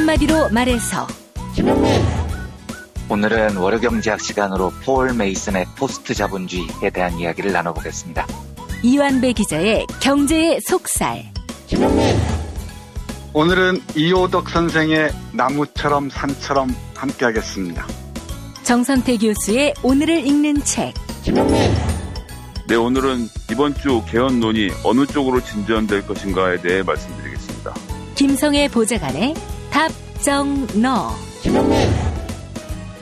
한마디로 말해서 오늘은 월요경제학 시간으로 폴 메이슨의 포스트 자본주의에 대한 이야기를 나눠보겠습니다. 이완배 기자의 경제의 속살. 오늘은 이호덕 선생의 나무처럼 산처럼 함께하겠습니다. 정선태 교수의 오늘을 읽는 책. 네, 오늘은 이번 주 개헌론이 어느 쪽으로 진전될 것인가에 대해 말씀드리겠습니다. 김성애 보좌관의 답정너.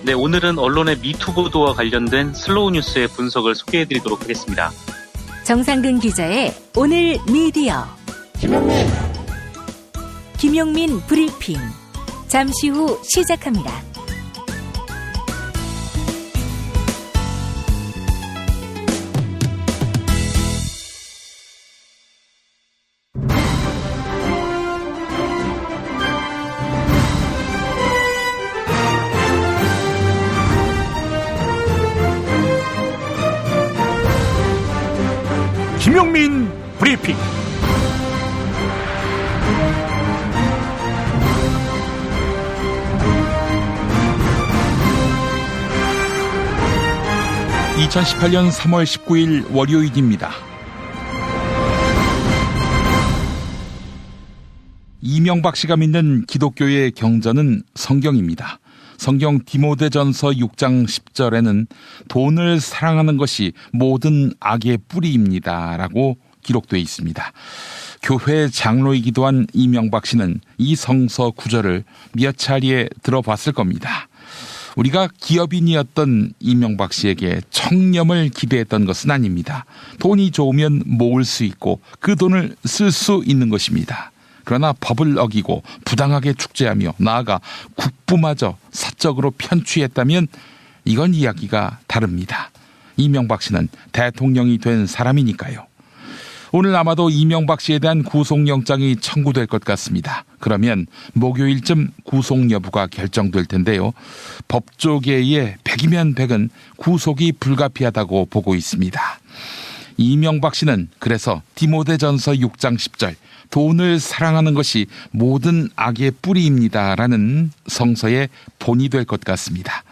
네, 오늘은 언론의 미투 보도와 관련된 슬로우 뉴스의 분석을 소개해드리도록 하겠습니다. 정상근 기자의 오늘 미디어. 김용민 브리핑. 잠시 후 시작합니다. 김용민 브리핑. (2018년 3월 19일) 월요일입니다. 이명박 씨가 믿는 기독교의 경전은 성경입니다. 성경 디모데전서 6장 10절에는 돈을 사랑하는 것이 모든 악의 뿌리입니다 라고 기록되어 있습니다. 교회 장로이기도 한 이명박 씨는 이 성서 구절을 몇 차례 들어봤을 겁니다. 우리가 기업인이었던 이명박 씨에게 청렴을 기대했던 것은 아닙니다. 돈이 좋으면 모을 수 있고 그 돈을 쓸 수 있는 것입니다. 그러나 법을 어기고 부당하게 축제하며 나아가 국부마저 사적으로 편취했다면 이건 이야기가 다릅니다. 이명박 씨는 대통령이 된 사람이니까요. 오늘 아마도 이명박 씨에 대한 구속영장이 청구될 것 같습니다. 그러면 목요일쯤 구속 여부가 결정될 텐데요. 법조계의 100이면 100은 구속이 불가피하다고 보고 있습니다. 이명박 씨는 그래서 디모데전서 6장 10절 돈을 사랑하는 것이 모든 악의 뿌리입니다라는 성서의 본이 될 것 같습니다.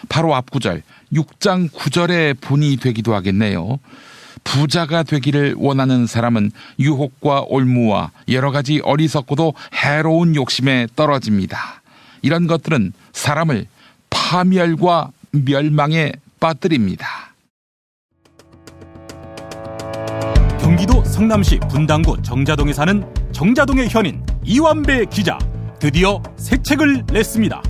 바로 앞구절 6장 9절의 본이 되기도 하겠네요. 부자가 되기를 원하는 사람은 유혹과 올무와 여러 가지 어리석고도 해로운 욕심에 떨어집니다. 이런 것들은 사람을 파멸과 멸망에 빠뜨립니다. 경기도 성남시 분당구 정자동에 사는 정자동의 현인 이완배 기자, 드디어 새 책을 냈습니다.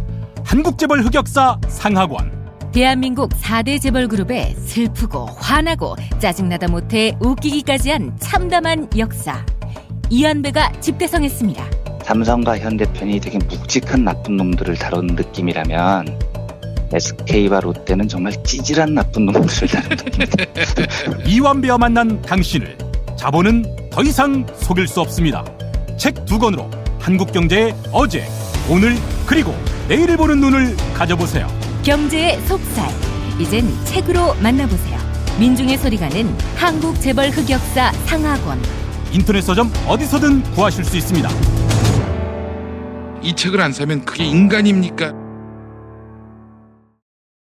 한국재벌 흑역사 상하권. 대한민국 4대 재벌그룹의 슬프고 화나고 짜증나다 못해 웃기기까지 한 참담한 역사. 이완배가 집대성했습니다. 삼성과 현대편이 되게 묵직한 나쁜 놈들을 다룬 느낌이라면 SK와 롯데는 정말 찌질한 나쁜 놈들을 다룬 느낌입니다. 이완배와 만난 당신을 자본은 더 이상 속일 수 없습니다. 책 2권으로 한국경제의 어제, 오늘, 그리고 내일을 보는 눈을 가져보세요. 경제의 속살. 이젠 책으로 만나보세요. 민중의 소리가는 한국재벌 흑역사 상하권. 인터넷 서점 어디서든 구하실 수 있습니다. 이 책을 안 사면 그게 인간입니까?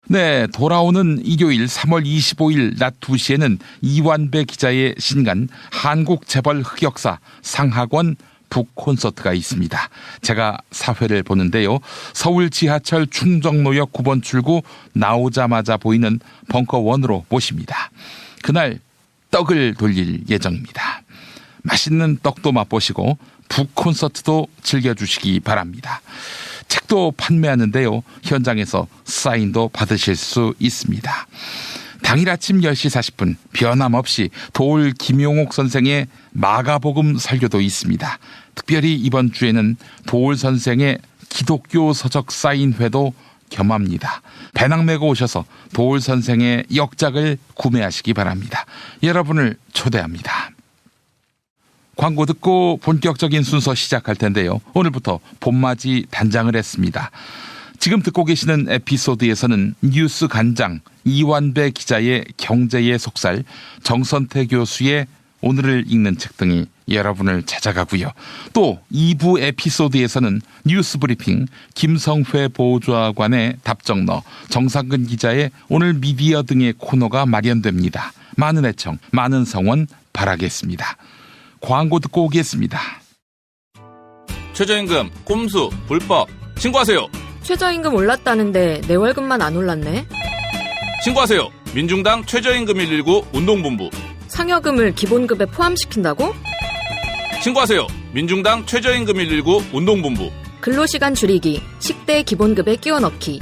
네, 돌아오는 일요일 3월 25일 낮 2시에는 이완배 기자의 신간 한국재벌 흑역사 상하권 북콘서트가 있습니다. 제가 사회를 보는데요. 서울 지하철 충정로역 9번 출구 나오자마자 보이는 벙커1으로 모십니다. 그날 떡을 돌릴 예정입니다. 맛있는 떡도 맛보시고 북콘서트도 즐겨주시기 바랍니다. 책도 판매하는데요. 현장에서 사인도 받으실 수 있습니다. 당일 아침 10시 40분 변함없이 도올 김용옥 선생의 마가복음 설교도 있습니다. 특별히 이번 주에는 도올 선생의 기독교 서적 사인회도 겸합니다. 배낭 메고 오셔서 도올 선생의 역작을 구매하시기 바랍니다. 여러분을 초대합니다. 광고 듣고 본격적인 순서 시작할 텐데요. 오늘부터 봄맞이 단장을 했습니다. 지금 듣고 계시는 에피소드에서는 뉴스 간장 이완배 기자의 경제의 속살, 정선태 교수의 오늘을 읽는 책 등이 여러분을 찾아가고요. 또 2부 에피소드에서는 뉴스브리핑 김성회 보좌관의 답정너, 정상근 기자의 오늘 미디어 등의 코너가 마련됩니다. 많은 애청, 많은 성원 바라겠습니다. 광고 듣고 오겠습니다. 최저임금, 꼼수, 불법 신고하세요. 최저임금 올랐다는데 내 월급만 안 올랐네. 신고하세요. 민중당 최저임금 119 운동본부. 상여금을 기본급에 포함시킨다고? 신고하세요. 민중당 최저임금 119 운동본부. 근로시간 줄이기, 식대 기본급에 끼워 넣기.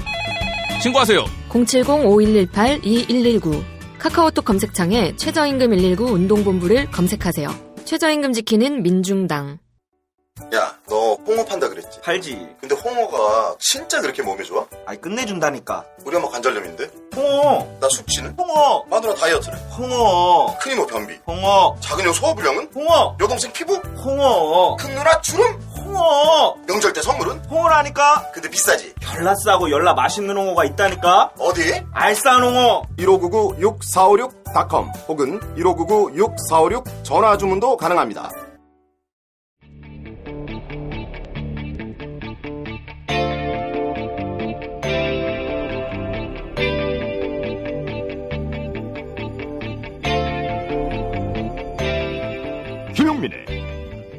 신고하세요. 070-5118-2119 카카오톡 검색창에 최저임금 119 운동본부를 검색하세요. 최저임금 지키는 민중당. 야, 너 홍어 판다 그랬지? 팔지. 근데 홍어가 진짜 그렇게 몸에 좋아? 아니, 끝내준다니까. 우리 엄마 관절염인데? 홍어. 나 숙취는? 홍어. 마누라 다이어트래. 홍어. 큰이모 변비. 홍어. 작은 형 소화불량은? 홍어. 여동생 피부? 홍어. 큰 누나 주름? 홍어. 명절 때 선물은? 홍어라니까. 근데 비싸지? 열라 싸고 열라 맛있는 홍어가 있다니까. 어디? 알싸한 홍어. 1599-6456.com 혹은 1599-6456 전화 주문도 가능합니다. 김용민의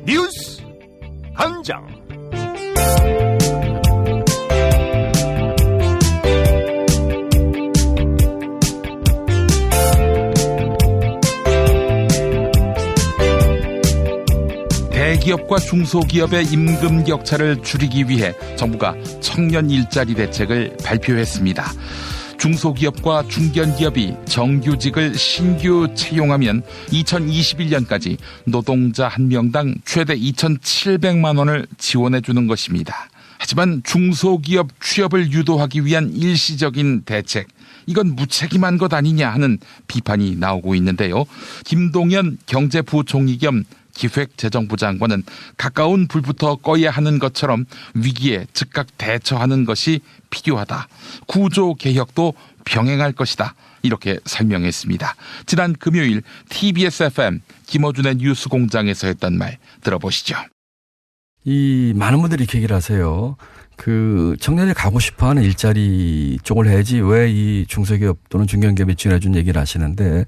뉴스 광장. 대기업과 중소기업의 임금 격차를 줄이기 위해 정부가 청년 일자리 대책을 발표했습니다. 중소기업과 중견기업이 정규직을 신규 채용하면 2021년까지 노동자 한 명당 최대 2,700만 원을 지원해 주는 것입니다. 하지만 중소기업 취업을 유도하기 위한 일시적인 대책, 이건 무책임한 것 아니냐 하는 비판이 나오고 있는데요. 김동연 경제부총리 겸 기획재정부 장관은 가까운 불부터 꺼야 하는 것처럼 위기에 즉각 대처하는 것이 필요하다. 구조개혁도 병행할 것이다. 이렇게 설명했습니다. 지난 금요일 TBS FM 김어준의 뉴스공장에서 했던 말 들어보시죠. 이 많은 분들이 이렇게 얘기를 하세요. 그 청년이 가고 싶어하는 일자리 쪽을 해야지 왜 이 중소기업 또는 중견기업에 지원해준 얘기를 하시는데,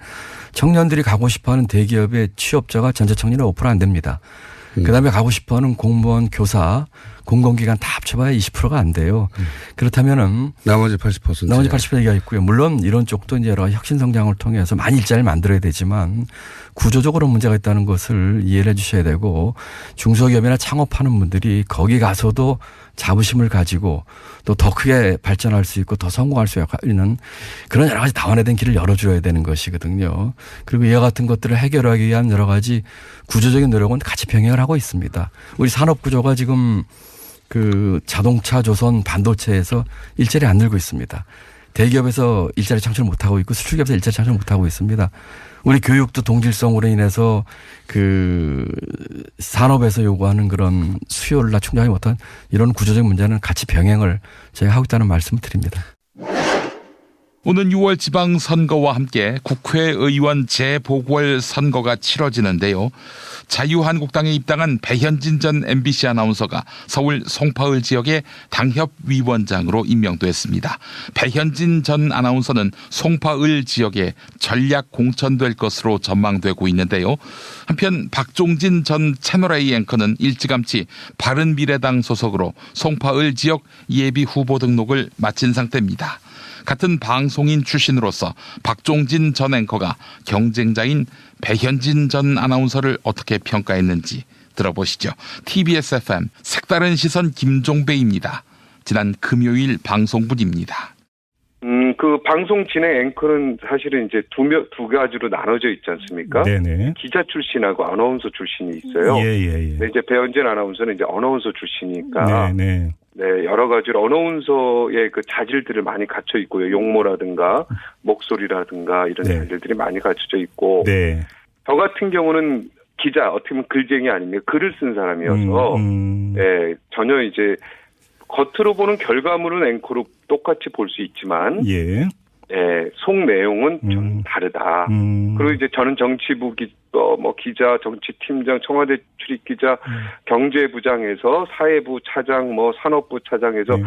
청년들이 가고 싶어하는 대기업의 취업자가 전체 청년의 5% 안 됩니다. 그다음에 가고 싶어하는 공무원, 교사, 공공기관 다 합쳐봐야 20%가 안 돼요. 그렇다면은 나머지 80%. 나머지 80% 얘기가 있고요. 물론 이런 쪽도 이제 여러 가지 혁신 성장을 통해서 많이 일자리를 만들어야 되지만 구조적으로 문제가 있다는 것을 이해를 해 주셔야 되고, 중소기업이나 창업하는 분들이 거기 가서도 자부심을 가지고 또 더 크게 발전할 수 있고 더 성공할 수 있는 그런 여러 가지 다원화된 길을 열어줘야 되는 것이거든요. 그리고 이와 같은 것들을 해결하기 위한 여러 가지 구조적인 노력은 같이 병행을 하고 있습니다. 우리 산업 구조가 지금 그 자동차, 조선, 반도체에서 일자리 안 늘고 있습니다. 대기업에서 일자리 창출을 못하고 있고 수출기업에서 일자리 창출을 못하고 있습니다. 우리 교육도 동질성으로 인해서 그 산업에서 요구하는 그런 수요를 충족하지 못한 이런 구조적인 문제는 같이 병행을 저희가 하고 있다는 말씀을 드립니다. 오는 6월 지방선거와 함께 국회의원 재보궐선거가 치러지는데요. 자유한국당에 입당한 배현진 전 MBC 아나운서가 서울 송파을 지역의 당협위원장으로 임명됐습니다. 배현진 전 아나운서는 송파을 지역에 전략 공천될 것으로 전망되고 있는데요. 한편 박종진 전 채널A 앵커는 일찌감치 바른미래당 소속으로 송파을 지역 예비 후보 등록을 마친 상태입니다. 같은 방송인 출신으로서 박종진 전 앵커가 경쟁자인 배현진 전 아나운서를 어떻게 평가했는지 들어보시죠. TBS FM 색다른 시선 김종배입니다. 지난 금요일 방송분입니다. 그 방송 진행 앵커는 사실은 이제 두 가지로 나눠져 있지 않습니까? 네네. 기자 출신하고 아나운서 출신이 있어요. 예. 근데 이제 배현진 아나운서는 이제 아나운서 출신이니까. 네네. 네, 여러 가지로 아나운서의 그 자질들을 많이 갖춰 있고요. 용모라든가 목소리라든가 이런 자질들이 많이 갖춰져 있고. 네. 저 같은 경우는 기자, 어떻게 보면 글쟁이 아닙니까? 글을 쓴 사람이어서 네, 전혀 이제 겉으로 보는 결과물은 앵커로 똑같이 볼 수 있지만 예. 속 내용은 좀 다르다. 그리고 이제 저는 정치부 기자, 정치팀장, 청와대 출입기자, 경제부장에서 사회부 차장, 산업부 차장에서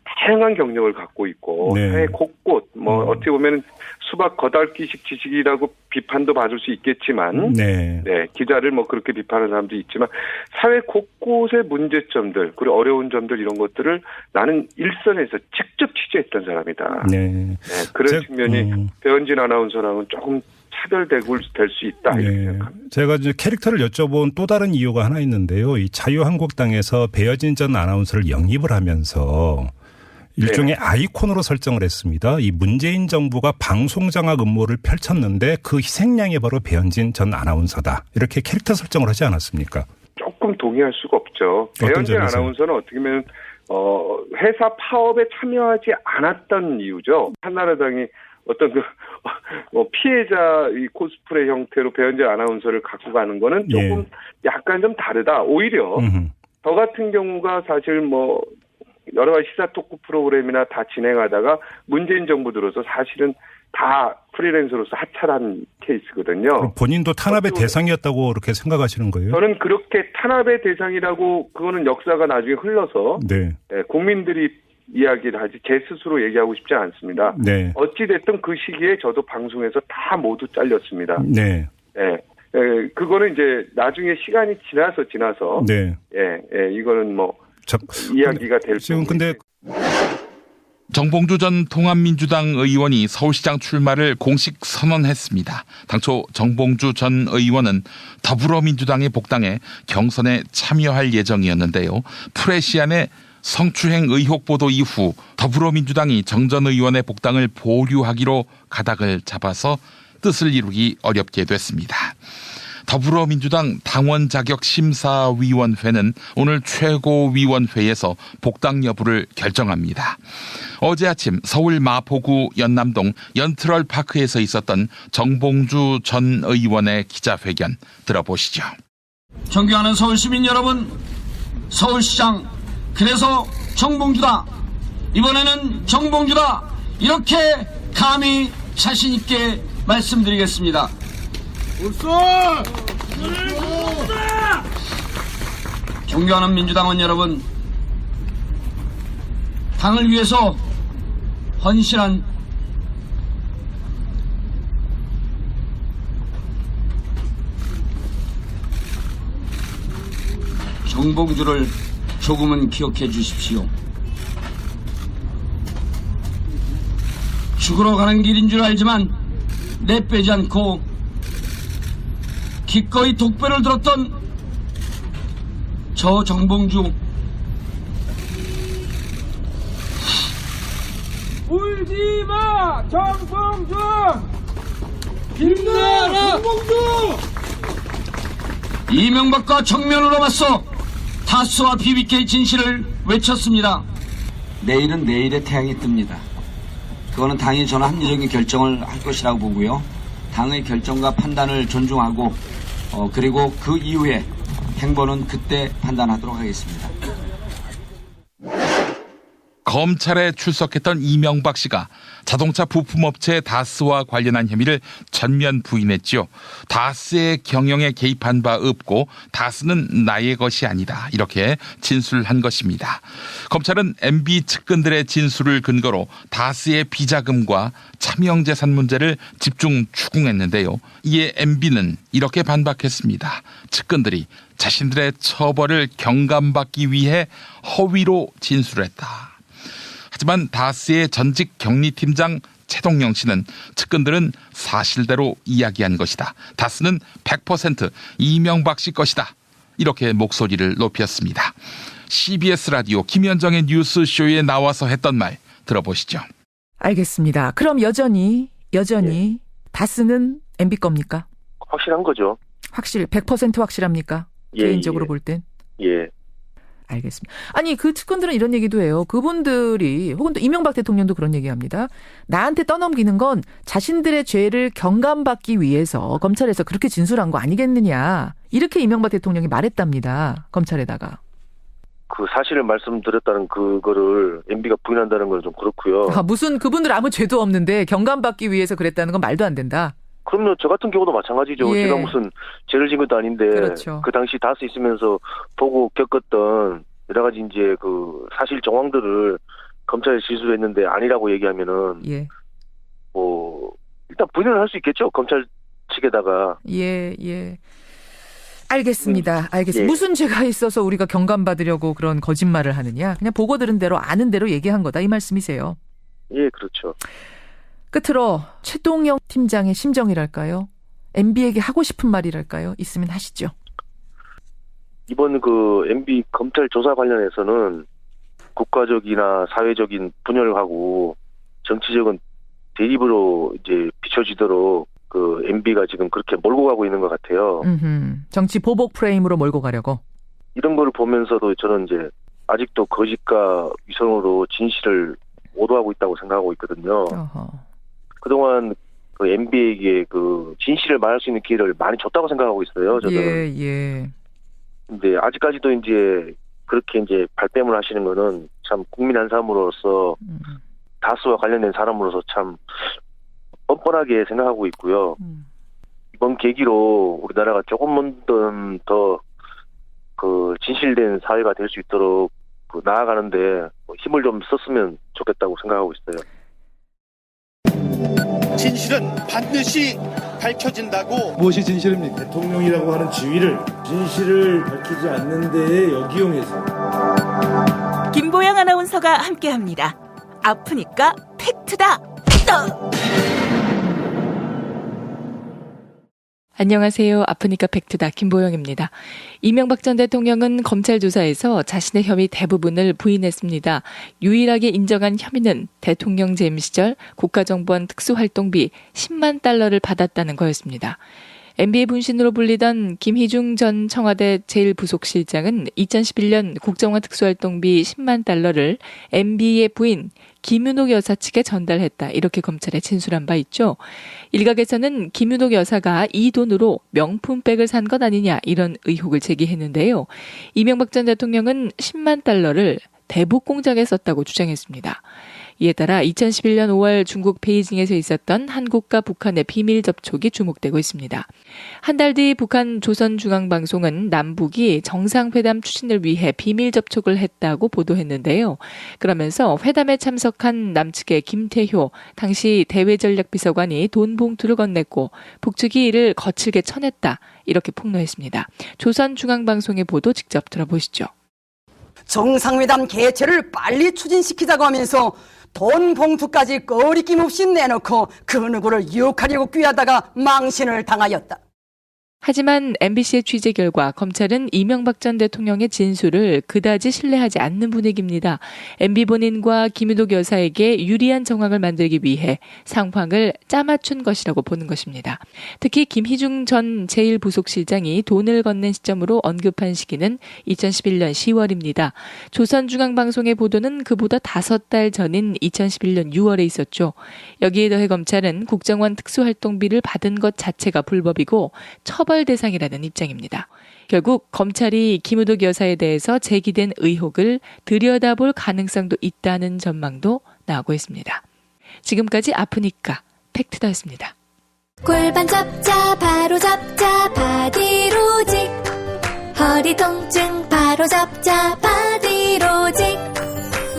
다양한 경력을 갖고 있고 사회 곳곳 어떻게 보면 수박 겉핥기식 지식이라고 비판도 받을 수 있겠지만 기자를 그렇게 비판하는 사람도 있지만 사회 곳곳의 문제점들 그리고 어려운 점들 이런 것들을 나는 일선에서 직접 취재했던 사람이다. 그런 측면이 배현진 아나운서랑은 조금 차별되고 될 수 있다 이렇게 생각합니다. 제가 이제 캐릭터를 여쭤본 또 다른 이유가 하나 있는데요. 이 자유한국당에서 배현진 전 아나운서를 영입을 하면서 일종의 아이콘으로 설정을 했습니다. 이 문재인 정부가 방송장악 음모를 펼쳤는데 그 희생양이 바로 배현진 전 아나운서다. 이렇게 캐릭터 설정을 하지 않았습니까? 조금 동의할 수가 없죠. 배현진 아나운서는 어떻게 보면 회사 파업에 참여하지 않았던 이유죠. 한나라당이 어떤 피해자 이 코스프레 형태로 배현진 아나운서를 갖고 가는 거는 조금 약간 좀 다르다. 오히려 저 같은 경우가 사실 여러 가지 시사 토크 프로그램이나 다 진행하다가 문재인 정부 들어서 사실은 다 프리랜서로서 하차한 케이스거든요. 본인도 탄압의 대상이었다고 그렇게 생각하시는 거예요? 저는 그렇게 탄압의 대상이라고 그거는 역사가 나중에 흘러서 국민들이 이야기를 하지 제 스스로 얘기하고 싶지 않습니다. 어찌됐든 그 시기에 저도 방송에서 다 모두 잘렸습니다. 그거는 이제 나중에 시간이 지나서 이거는 이야기가 될 지금 근데 정봉주 전 통합민주당 의원이 서울시장 출마를 공식 선언했습니다. 당초 정봉주 전 의원은 더불어민주당에 복당해 경선에 참여할 예정이었는데요. 프레시안의 성추행 의혹 보도 이후 더불어민주당이 정 전 의원의 복당을 보류하기로 가닥을 잡아서 뜻을 이루기 어렵게 됐습니다. 더불어민주당 당원자격심사위원회는 오늘 최고위원회에서 복당 여부를 결정합니다. 어제 아침 서울 마포구 연남동 연트럴파크에서 있었던 정봉주 전 의원의 기자회견 들어보시죠. 존경하는 서울시민 여러분, 서울시장 그래서 정봉주다. 이번에는 정봉주다. 이렇게 감히 자신 있게 말씀드리겠습니다. 존경하는 민주당원 여러분, 당을 위해서 헌신한 정봉주를 조금은 기억해 주십시오. 죽으러 가는 길인 줄 알지만 내빼지 않고 기꺼이 독배를 들었던 저 정봉주, 울지마 정봉주, 힘내라 정봉주. 이명박과 정면으로 맞서 다스와 BBK 진실을 외쳤습니다. 내일은 내일의 태양이 뜹니다. 그거는 당이 저는 합리적인 결정을 할 것이라고 보고요. 당의 결정과 판단을 존중하고 그리고 그 이후에 행보는 그때 판단하도록 하겠습니다. 검찰에 출석했던 이명박 씨가 자동차 부품업체 다스와 관련한 혐의를 전면 부인했죠. 다스의 경영에 개입한 바 없고 다스는 나의 것이 아니다. 이렇게 진술한 것입니다. 검찰은 MB 측근들의 진술을 근거로 다스의 비자금과 차명재산 문제를 집중 추궁했는데요. 이에 MB는 이렇게 반박했습니다. 측근들이 자신들의 처벌을 경감받기 위해 허위로 진술했다. 하지만 다스의 전직 경리팀장 최동영 씨는 측근들은 사실대로 이야기한 것이다. 다스는 100% 이명박 씨 것이다. 이렇게 목소리를 높였습니다. CBS 라디오 김현정의 뉴스쇼에 나와서 했던 말 들어보시죠. 알겠습니다. 그럼 여전히 다스는 MB 겁니까? 확실한 거죠. 100% 확실합니까? 개인적으로 볼 땐? 예. 알겠습니다. 아니 그 측근들은 이런 얘기도 해요. 그분들이 혹은 또 이명박 대통령도 그런 얘기합니다. 나한테 떠넘기는 건 자신들의 죄를 경감받기 위해서 검찰에서 그렇게 진술한 거 아니겠느냐. 이렇게 이명박 대통령이 말했답니다. 검찰에다가. 그 사실을 말씀드렸다는 그거를 MB가 부인한다는 건 좀 그렇고요. 무슨 그분들 아무 죄도 없는데 경감받기 위해서 그랬다는 건 말도 안 된다. 그럼요. 저 같은 경우도 마찬가지죠. 예. 제가 무슨 죄를 진 것도 아닌데 그렇죠. 그 당시 다스 있으면서 보고 겪었던 여러 가지 이제 그 사실 정황들을 검찰에 지수를 했는데 아니라고 얘기하면은 예. 뭐 일단 부인을 할 수 있겠죠. 검찰 측에다가. 예. 알겠습니다. 예. 무슨 죄가 있어서 우리가 경감받으려고 그런 거짓말을 하느냐. 그냥 보고 들은 대로 아는 대로 얘기한 거다. 이 말씀이세요. 예, 그렇죠. 끝으로 최동영 팀장의 심정이랄까요? MB에게 하고 싶은 말이랄까요? 있으면 하시죠. 이번 그 MB 검찰 조사 관련해서는 국가적이나 사회적인 분열을 하고 정치적인 대립으로 이제 비춰지도록 그 MB가 지금 그렇게 몰고 가고 있는 것 같아요. 정치 보복 프레임으로 몰고 가려고. 이런 걸 보면서도 저는 이제 아직도 거짓과 위선으로 진실을 오도하고 있다고 생각하고 있거든요. 그동안 그 MB에게 그 진실을 말할 수 있는 기회를 많이 줬다고 생각하고 있어요. 저는. 예. 근데 아직까지도 이제 그렇게 이제 발뺌을 하시는 거는 참 국민 한 사람으로서 다스와 관련된 사람으로서 참 뻔뻔하게 생각하고 있고요. 이번 계기로 우리나라가 조금만 더 그 진실된 사회가 될 수 있도록 그 나아가는데 힘을 좀 썼으면 좋겠다고 생각하고 있어요. 진실은 반드시 밝혀진다고. 무엇이 진실입니까? 대통령이라고 하는 지위를 진실을 밝히지 않는 데에 역이용해서. 김보영 아나운서가 함께합니다. 아프니까 팩트다. 안녕하세요. 아프니까 팩트다. 김보영입니다. 이명박 전 대통령은 검찰 조사에서 자신의 혐의 대부분을 부인했습니다. 유일하게 인정한 혐의는 대통령 재임 시절 국가정보원 특수활동비 10만 달러를 받았다는 거였습니다. MB의 분신으로 불리던 김희중 전 청와대 제1부속실장은 2011년 국정원 특수활동비 10만 달러를 MB의 부인 김윤옥 여사 측에 전달했다. 이렇게 검찰에 진술한 바 있죠. 일각에서는 김윤옥 여사가 이 돈으로 명품백을 산 것 아니냐 이런 의혹을 제기했는데요. 이명박 전 대통령은 10만 달러를 대북 공작에 썼다고 주장했습니다. 이에 따라 2011년 5월 중국 베이징에서 있었던 한국과 북한의 비밀 접촉이 주목되고 있습니다. 한 달 뒤 북한 조선중앙방송은 남북이 정상회담 추진을 위해 비밀 접촉을 했다고 보도했는데요. 그러면서 회담에 참석한 남측의 김태효 당시 대외전략비서관이 돈 봉투를 건넸고 북측이 이를 거칠게 쳐냈다. 이렇게 폭로했습니다. 조선중앙방송의 보도 직접 들어보시죠. 정상회담 개최를 빨리 추진시키자고 하면서 돈 봉투까지 꺼리낌 없이 내놓고 그 누구를 유혹하려고 꾀하다가 망신을 당하였다. 하지만 MBC의 취재 결과 검찰은 이명박 전 대통령의 진술을 그다지 신뢰하지 않는 분위기입니다. MB 본인과 김윤옥 여사에게 유리한 정황을 만들기 위해 상황을 짜맞춘 것이라고 보는 것입니다. 특히 김희중 전 제1부속실장이 돈을 건넨 시점으로 언급한 시기는 2011년 10월입니다. 조선중앙방송의 보도는 그보다 5달 전인 2011년 6월에 있었죠. 여기에 더해 검찰은 국정원 특수활동비를 받은 것 자체가 불법이고 처벌 대상이라는 입장입니다. 결국 검찰이 김윤옥 여사에 대해서 제기된 의혹을 들여다볼 가능성도 있다는 전망도 나오고 있습니다. 지금까지 아프니까 팩트다였습니다. 골반 잡자 바로 잡자 바디로직, 허리 통증 바로 잡자 바디로직,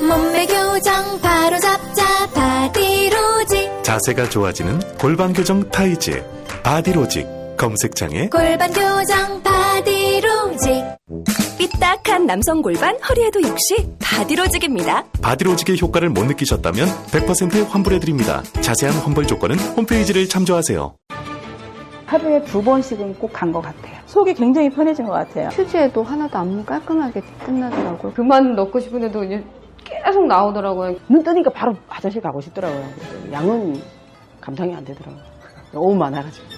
몸매 교정 바로 잡자 바디로직, 자세가 좋아지는 골반 교정 타이즈 바디로직. 검색창에 골반 교정 바디로직. 삐딱한 남성 골반 허리에도 역시 바디로직입니다. 바디로직의 효과를 못 느끼셨다면 100% 환불해드립니다. 자세한 환불 조건은 홈페이지를 참조하세요. 하루에 2번씩은 꼭 간 것 같아요. 속이 굉장히 편해진 것 같아요. 휴지에도 하나도 안 깔끔하게 끝나더라고요. 그만 넣고 싶은데도 계속 나오더라고요. 눈 뜨니까 바로 화장실 가고 싶더라고요. 양은 감당이 안 되더라고요. 너무 많아가지고.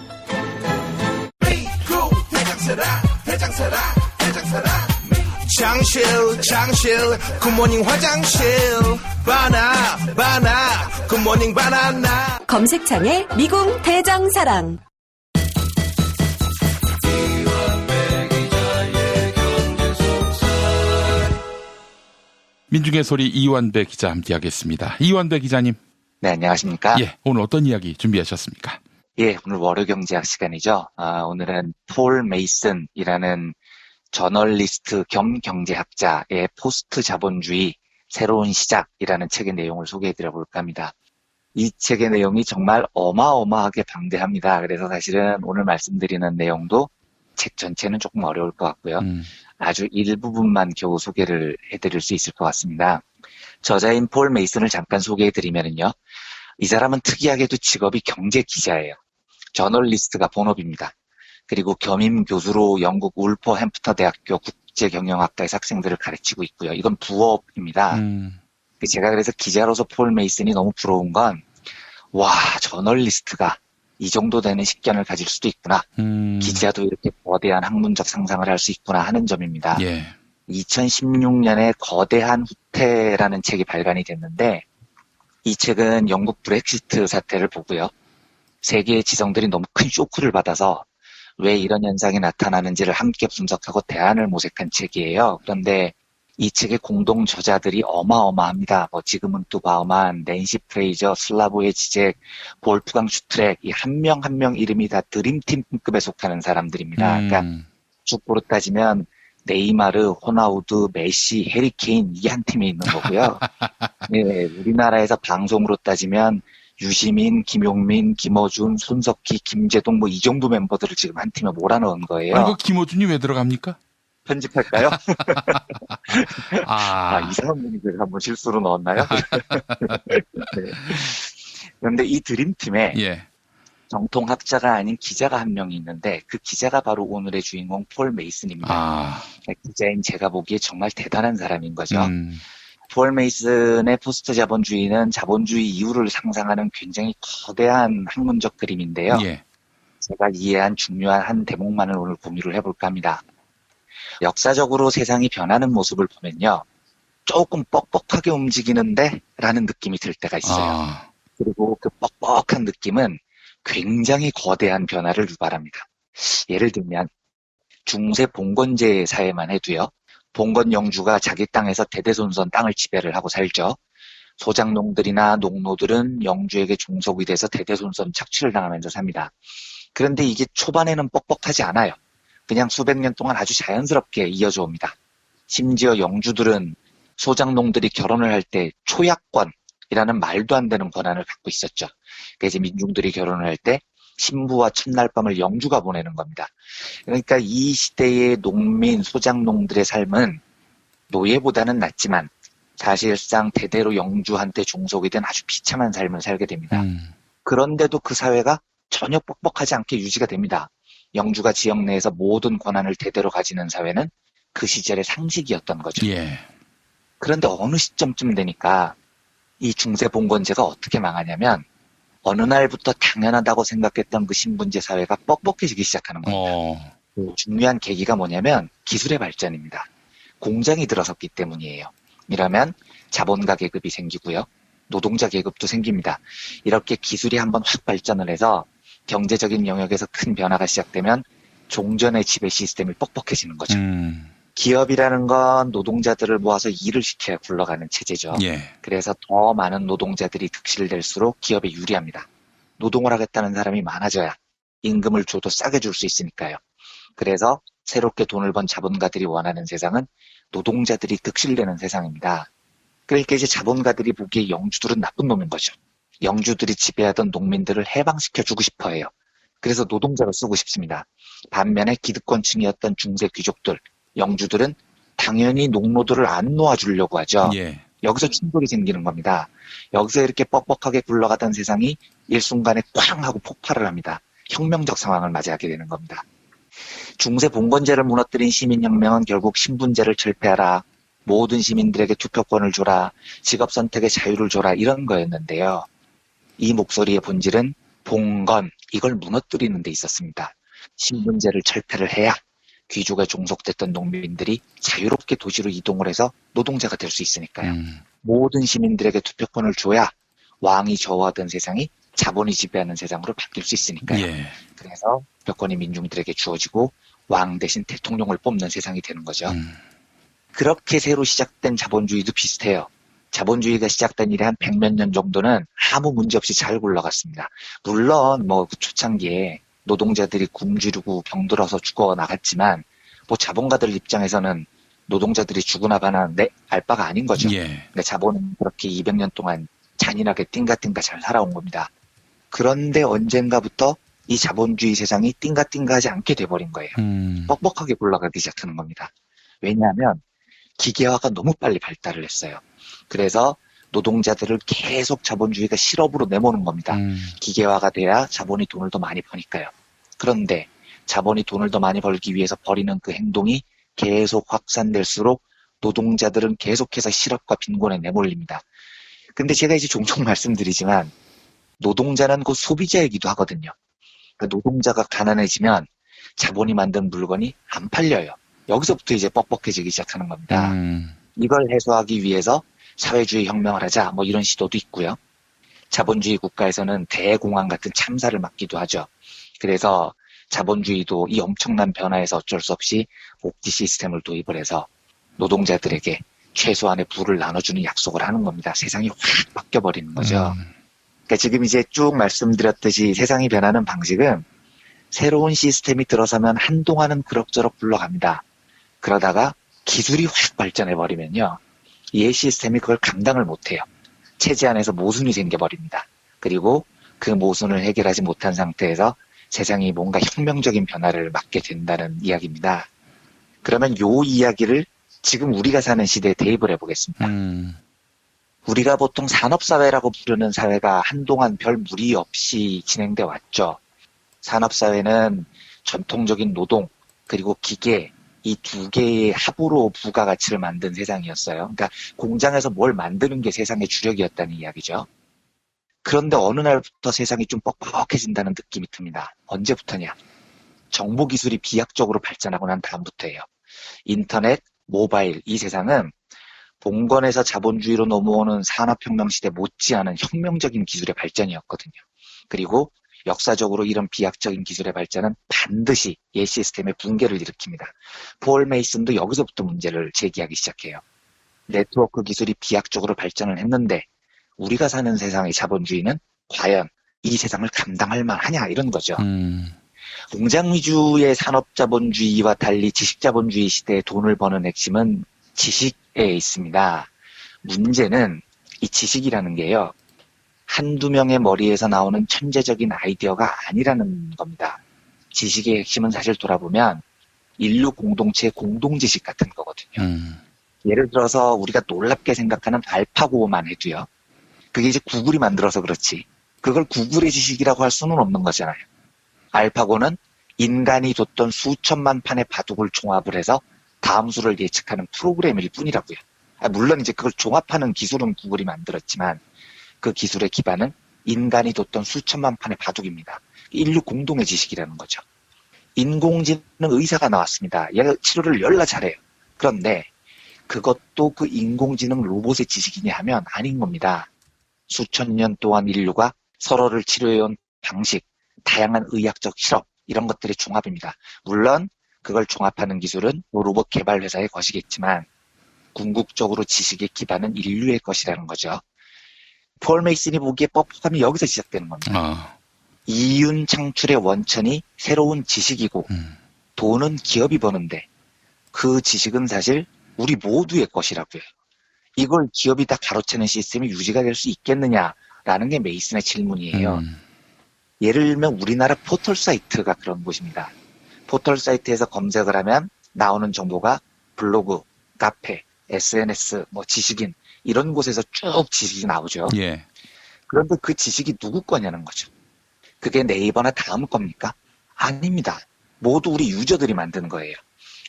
장실 굿모닝 화장실 바나 굿모닝 바나나. 검색창에 미궁 대장사랑. 민중의 소리 이완배 기자 함께하겠습니다. 이완배 기자님. 네, 안녕하십니까? 예, 오늘 어떤 이야기 준비하셨습니까? 예, 오늘 월요경제학 시간이죠. 오늘은 폴 메이슨이라는 저널리스트 겸 경제학자의 포스트 자본주의 새로운 시작이라는 책의 내용을 소개해드려 볼까 합니다. 이 책의 내용이 정말 어마어마하게 방대합니다. 그래서 사실은 오늘 말씀드리는 내용도 책 전체는 조금 어려울 것 같고요. 아주 일부분만 겨우 소개를 해드릴 수 있을 것 같습니다. 저자인 폴 메이슨을 잠깐 소개해드리면요. 이 사람은 특이하게도 직업이 경제 기자예요. 저널리스트가 본업입니다. 그리고 겸임 교수로 영국 울퍼햄프터 대학교 국제경영학과에서 학생들을 가르치고 있고요. 이건 부업입니다. 제가 그래서 기자로서 폴 메이슨이 너무 부러운 건, 와, 저널리스트가 이 정도 되는 식견을 가질 수도 있구나. 기자도 이렇게 거대한 학문적 상상을 할 수 있구나 하는 점입니다. 예. 2016년에 거대한 후퇴라는 책이 발간이 됐는데, 이 책은 영국 브렉시트 사태를 보고요. 세계의 지성들이 너무 큰 쇼크를 받아서 왜 이런 현상이 나타나는지를 함께 분석하고 대안을 모색한 책이에요. 그런데 이 책의 공동 저자들이 어마어마합니다. 지금은 또 바우만, 낸시 프레이저, 슬라보의 지젝, 볼프강 슈트렉, 이 한 명 한 명 이름이 다 드림팀급에 속하는 사람들입니다. 그러니까 축구로 따지면 네이마르, 호나우두, 메시, 해리케인 이게 한 팀에 있는 거고요. 네, 우리나라에서 방송으로 따지면 유시민, 김용민, 김어준, 손석희, 김재동 이 정도 멤버들을 지금 한 팀에 몰아넣은 거예요. 아니, 김어준이 왜 들어갑니까? 편집할까요? 이상한 분이 제가 한번 실수로 넣었나요? 네. 그런데 이 드림팀에 정통 학자가 아닌 기자가 한 명이 있는데 그 기자가 바로 오늘의 주인공 폴 메이슨입니다. 기자인 제가 보기에 정말 대단한 사람인 거죠. 폴 메이슨의 포스트 자본주의는 자본주의 이후를 상상하는 굉장히 거대한 학문적 그림인데요. 제가 이해한 중요한 한 대목만을 오늘 공유를 해볼까 합니다. 역사적으로 세상이 변하는 모습을 보면요. 조금 뻑뻑하게 움직이는데 라는 느낌이 들 때가 있어요. 그리고 그 뻑뻑한 느낌은 굉장히 거대한 변화를 유발합니다. 예를 들면 중세 봉건제 사회만 해도요. 봉건 영주가 자기 땅에서 대대손손 땅을 지배를 하고 살죠. 소작농들이나 농노들은 영주에게 종속이 돼서 대대손손 착취를 당하면서 삽니다. 그런데 이게 초반에는 뻑뻑하지 않아요. 그냥 수백 년 동안 아주 자연스럽게 이어져 옵니다. 심지어 영주들은 소작농들이 결혼을 할 때 초약권이라는 말도 안 되는 권한을 갖고 있었죠. 그래서 민중들이 결혼을 할 때 신부와 첫날 밤을 영주가 보내는 겁니다. 그러니까 이 시대의 농민, 소작농들의 삶은 노예보다는 낫지만 사실상 대대로 영주한테 종속이 된 아주 비참한 삶을 살게 됩니다. 그런데도 그 사회가 전혀 뻑뻑하지 않게 유지가 됩니다. 영주가 지역 내에서 모든 권한을 대대로 가지는 사회는 그 시절의 상식이었던 거죠. 그런데 어느 시점쯤 되니까 이 중세 봉건제가 어떻게 망하냐면 어느 날부터 당연하다고 생각했던 그 신분제 사회가 뻑뻑해지기 시작하는 겁니다. 그 중요한 계기가 뭐냐면 기술의 발전입니다. 공장이 들어섰기 때문이에요. 이러면 자본가 계급이 생기고요. 노동자 계급도 생깁니다. 이렇게 기술이 한번 확 발전을 해서 경제적인 영역에서 큰 변화가 시작되면 종전의 지배 시스템이 뻑뻑해지는 거죠. 기업이라는 건 노동자들을 모아서 일을 시켜야 굴러가는 체제죠. 그래서 더 많은 노동자들이 득실될수록 기업에 유리합니다. 노동을 하겠다는 사람이 많아져야 임금을 줘도 싸게 줄 수 있으니까요. 그래서 새롭게 돈을 번 자본가들이 원하는 세상은 노동자들이 득실되는 세상입니다. 그러니까 이제 자본가들이 보기에 영주들은 나쁜 놈인 거죠. 영주들이 지배하던 농민들을 해방시켜주고 싶어 해요. 그래서 노동자로 쓰고 싶습니다. 반면에 기득권층이었던 중세 귀족들, 영주들은 당연히 농노들을 안 놓아주려고 하죠. 여기서 충돌이 생기는 겁니다. 여기서 이렇게 뻑뻑하게 굴러가던 세상이 일순간에 꽝 하고 폭발을 합니다. 혁명적 상황을 맞이하게 되는 겁니다. 중세 봉건제를 무너뜨린 시민혁명은 결국 신분제를 철폐하라, 모든 시민들에게 투표권을 줘라, 직업 선택의 자유를 줘라 이런 거였는데요. 이 목소리의 본질은 봉건, 이걸 무너뜨리는 데 있었습니다. 신분제를 철폐를 해야 귀족에 종속됐던 농민들이 자유롭게 도시로 이동을 해서 노동자가 될 수 있으니까요. 모든 시민들에게 투표권을 줘야 왕이 저어하던 세상이 자본이 지배하는 세상으로 바뀔 수 있으니까요. 그래서 투표권이 민중들에게 주어지고 왕 대신 대통령을 뽑는 세상이 되는 거죠. 그렇게 새로 시작된 자본주의도 비슷해요. 자본주의가 시작된 이래 한 100몇 년 정도는 아무 문제 없이 잘 굴러갔습니다. 물론 뭐 그 초창기에 노동자들이 굶주리고 병들어서 죽어 나갔지만 뭐 자본가들 입장에서는 노동자들이 죽으나 봐나 알 바가 아닌 거죠. 근데 자본은 그렇게 200년 동안 잔인하게 띵가띵가 잘 살아온 겁니다. 그런데 언젠가부터 이 자본주의 세상이 띵가띵가하지 않게 돼버린 거예요. 뻑뻑하게 굴러가기 시작하는 겁니다. 왜냐하면 기계화가 너무 빨리 발달을 했어요. 그래서 노동자들을 계속 자본주의가 실업으로 내모는 겁니다. 기계화가 돼야 자본이 돈을 더 많이 버니까요. 그런데 자본이 돈을 더 많이 벌기 위해서 벌이는 그 행동이 계속 확산될수록 노동자들은 계속해서 실업과 빈곤에 내몰립니다. 근데 제가 이제 종종 말씀드리지만 노동자는 곧 소비자이기도 하거든요. 그러니까 노동자가 가난해지면 자본이 만든 물건이 안 팔려요. 여기서부터 이제 뻑뻑해지기 시작하는 겁니다. 이걸 해소하기 위해서 사회주의 혁명을 하자 뭐 이런 시도도 있고요. 자본주의 국가에서는 대공황 같은 참사를 막기도 하죠. 그래서 자본주의도 이 엄청난 변화에서 어쩔 수 없이 옥지 시스템을 도입을 해서 노동자들에게 최소한의 부를 나눠주는 약속을 하는 겁니다. 세상이 확 바뀌어버리는 거죠. 그러니까 지금 이제 쭉 말씀드렸듯이 세상이 변하는 방식은 새로운 시스템이 들어서면 한동안은 그럭저럭 굴러갑니다. 그러다가 기술이 확 발전해버리면요. 옛 시스템이 그걸 감당을 못해요. 체제 안에서 모순이 생겨버립니다. 그리고 그 모순을 해결하지 못한 상태에서 세상이 뭔가 혁명적인 변화를 맞게 된다는 이야기입니다. 그러면 요 이야기를 지금 우리가 사는 시대에 대입을 해보겠습니다. 우리가 보통 산업사회라고 부르는 사회가 한동안 별 무리 없이 진행돼 왔죠. 산업사회는 전통적인 노동 그리고 기계 이 두 개의 합으로 부가가치를 만든 세상이었어요. 그러니까 공장에서 뭘 만드는 게 세상의 주력이었다는 이야기죠. 그런데 어느 날부터 세상이 좀 뻑뻑해진다는 느낌이 듭니다. 언제부터냐? 정보기술이 비약적으로 발전하고 난 다음부터예요. 인터넷, 모바일 이 세상은 봉건에서 자본주의로 넘어오는 산업혁명 시대 못지않은 혁명적인 기술의 발전이었거든요. 그리고 역사적으로 이런 비약적인 기술의 발전은 반드시 옛 시스템의 붕괴를 일으킵니다. 폴 메이슨도 여기서부터 문제를 제기하기 시작해요. 네트워크 기술이 비약적으로 발전을 했는데 우리가 사는 세상의 자본주의는 과연 이 세상을 감당할 만하냐 이런 거죠. 공장 위주의 산업자본주의와 달리 지식자본주의 시대에 돈을 버는 핵심은 지식에 있습니다. 문제는 이 지식이라는 게요. 한두 명의 머리에서 나오는 천재적인 아이디어가 아니라는 겁니다. 지식의 핵심은 사실 돌아보면 인류 공동체의 공동지식 같은 거거든요. 예를 들어서 우리가 놀랍게 생각하는 알파고만 해도요. 그게 이제 구글이 만들어서 그렇지. 그걸 구글의 지식이라고 할 수는 없는 거잖아요. 알파고는 인간이 뒀던 수천만 판의 바둑을 종합을 해서 다음 수를 예측하는 프로그램일 뿐이라고요. 물론 이제 그걸 종합하는 기술은 구글이 만들었지만 그 기술의 기반은 인간이 뒀던 수천만 판의 바둑입니다. 인류 공동의 지식이라는 거죠. 인공지능 의사가 나왔습니다. 얘가 치료를 열나 잘해요. 그런데 그것도 그 인공지능 로봇의 지식이냐 하면 아닌 겁니다. 수천 년 동안 인류가 서로를 치료해온 방식, 다양한 의학적 실험 이런 것들의 종합입니다. 물론 그걸 종합하는 기술은 로봇 개발 회사의 것이겠지만 궁극적으로 지식의 기반은 인류의 것이라는 거죠. 폴 메이슨이 보기에 뻑뻑함이 여기서 시작되는 겁니다. 이윤 창출의 원천이 새로운 지식이고 돈은 기업이 버는데 그 지식은 사실 우리 모두의 것이라고요. 이걸 기업이 다 가로채는 시스템이 유지가 될 수 있겠느냐라는 게 메이슨의 질문이에요. 예를 들면 우리나라 포털 사이트가 그런 곳입니다. 포털 사이트에서 검색을 하면 나오는 정보가 블로그, 카페, SNS, 뭐 지식인 이런 곳에서 쭉 지식이 나오죠. 예. 그런데 그 지식이 누구 거냐는 거죠. 그게 네이버나 다음 겁니까? 아닙니다. 모두 우리 유저들이 만든 거예요.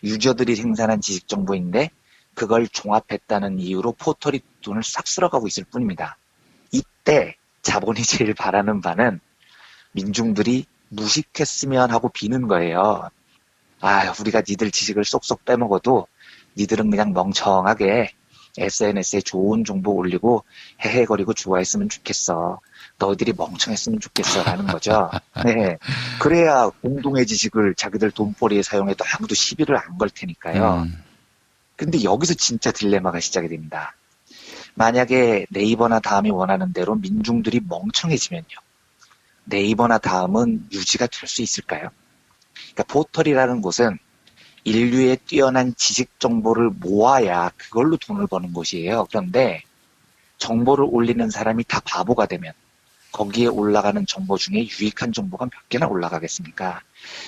유저들이 생산한 지식 정보인데 그걸 종합했다는 이유로 포털이 돈을 싹 쓸어가고 있을 뿐입니다. 이때 자본이 제일 바라는 바는 민중들이 무식했으면 하고 비는 거예요. 아, 우리가 니들 지식을 쏙쏙 빼먹어도 니들은 그냥 멍청하게 SNS에 좋은 정보 올리고 헤헤거리고 좋아했으면 좋겠어. 너희들이 멍청했으면 좋겠어 라는 거죠. 네. 그래야 공동의 지식을 자기들 돈벌이에 사용해도 아무도 시비를 안 걸 테니까요. 근데 여기서 진짜 딜레마가 시작이 됩니다. 만약에 네이버나 다음이 원하는 대로 민중들이 멍청해지면요. 네이버나 다음은 유지가 될 수 있을까요? 그러니까 포털이라는 곳은 인류의 뛰어난 지식 정보를 모아야 그걸로 돈을 버는 곳이에요. 그런데 정보를 올리는 사람이 다 바보가 되면 거기에 올라가는 정보 중에 유익한 정보가 몇 개나 올라가겠습니까?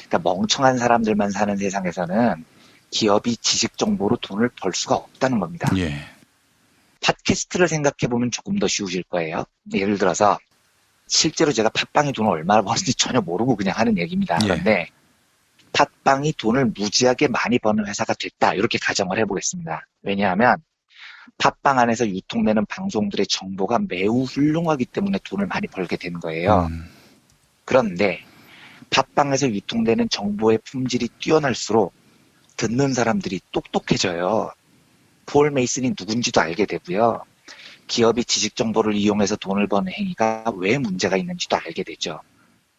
그러니까 멍청한 사람들만 사는 세상에서는 기업이 지식 정보로 돈을 벌 수가 없다는 겁니다. 예. 팟캐스트를 생각해보면 조금 더 쉬우실 거예요. 예를 들어서 실제로 제가 팟빵이 돈을 얼마나 버는지 전혀 모르고 그냥 하는 얘기입니다. 그런데 팟빵이 돈을 무지하게 많이 버는 회사가 됐다. 이렇게 가정을 해보겠습니다. 왜냐하면 팟빵 안에서 유통되는 방송들의 정보가 매우 훌륭하기 때문에 돈을 많이 벌게 된 거예요. 그런데 팟빵에서 유통되는 정보의 품질이 뛰어날수록 듣는 사람들이 똑똑해져요. 폴 메이슨이 누군지도 알게 되고요. 기업이 지식 정보를 이용해서 돈을 버는 행위가 왜 문제가 있는지도 알게 되죠.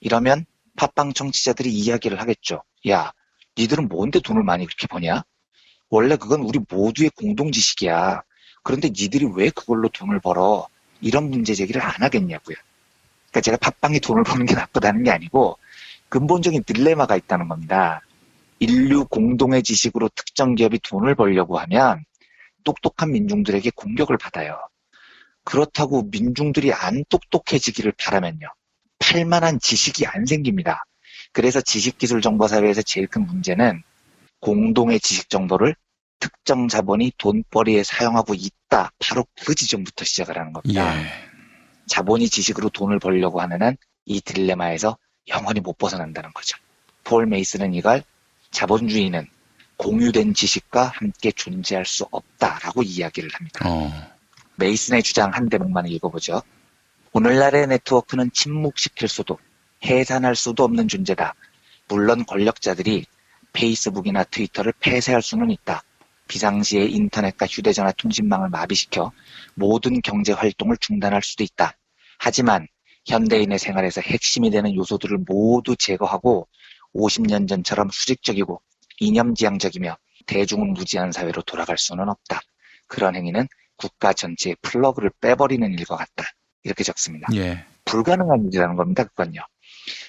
이러면 팟빵 청취자들이 이야기를 하겠죠. 야, 니들은 뭔데 돈을 많이 그렇게 버냐? 원래 그건 우리 모두의 공동 지식이야. 그런데 니들이 왜 그걸로 돈을 벌어? 이런 문제 제기를 안 하겠냐고요. 그러니까 제가 팟빵이 돈을 버는 게 나쁘다는 게 아니고 근본적인 딜레마가 있다는 겁니다. 인류 공동의 지식으로 특정 기업이 돈을 벌려고 하면 똑똑한 민중들에게 공격을 받아요. 그렇다고 민중들이 안 똑똑해지기를 바라면요. 팔만한 지식이 안 생깁니다. 그래서 지식기술정보사회에서 제일 큰 문제는 공동의 지식정보를 특정 자본이 돈벌이에 사용하고 있다. 바로 그 지점부터 시작을 하는 겁니다. 예. 자본이 지식으로 돈을 벌려고 하는 한 이 딜레마에서 영원히 못 벗어난다는 거죠. 폴 메이슨은 이걸 자본주의는 공유된 지식과 함께 존재할 수 없다라고 이야기를 합니다. 메이슨의 주장 한 대목만 읽어보죠. 오늘날의 네트워크는 침묵시킬 수도 해산할 수도 없는 존재다. 물론 권력자들이 페이스북이나 트위터를 폐쇄할 수는 있다. 비상시에 인터넷과 휴대전화 통신망을 마비시켜 모든 경제 활동을 중단할 수도 있다. 하지만 현대인의 생활에서 핵심이 되는 요소들을 모두 제거하고 50년 전처럼 수직적이고 이념지향적이며 대중을 무지한 사회로 돌아갈 수는 없다. 그런 행위는 국가 전체의 플러그를 빼버리는 일과 같다. 이렇게 적습니다. 예. 불가능한 일이라는 겁니다. 그건요.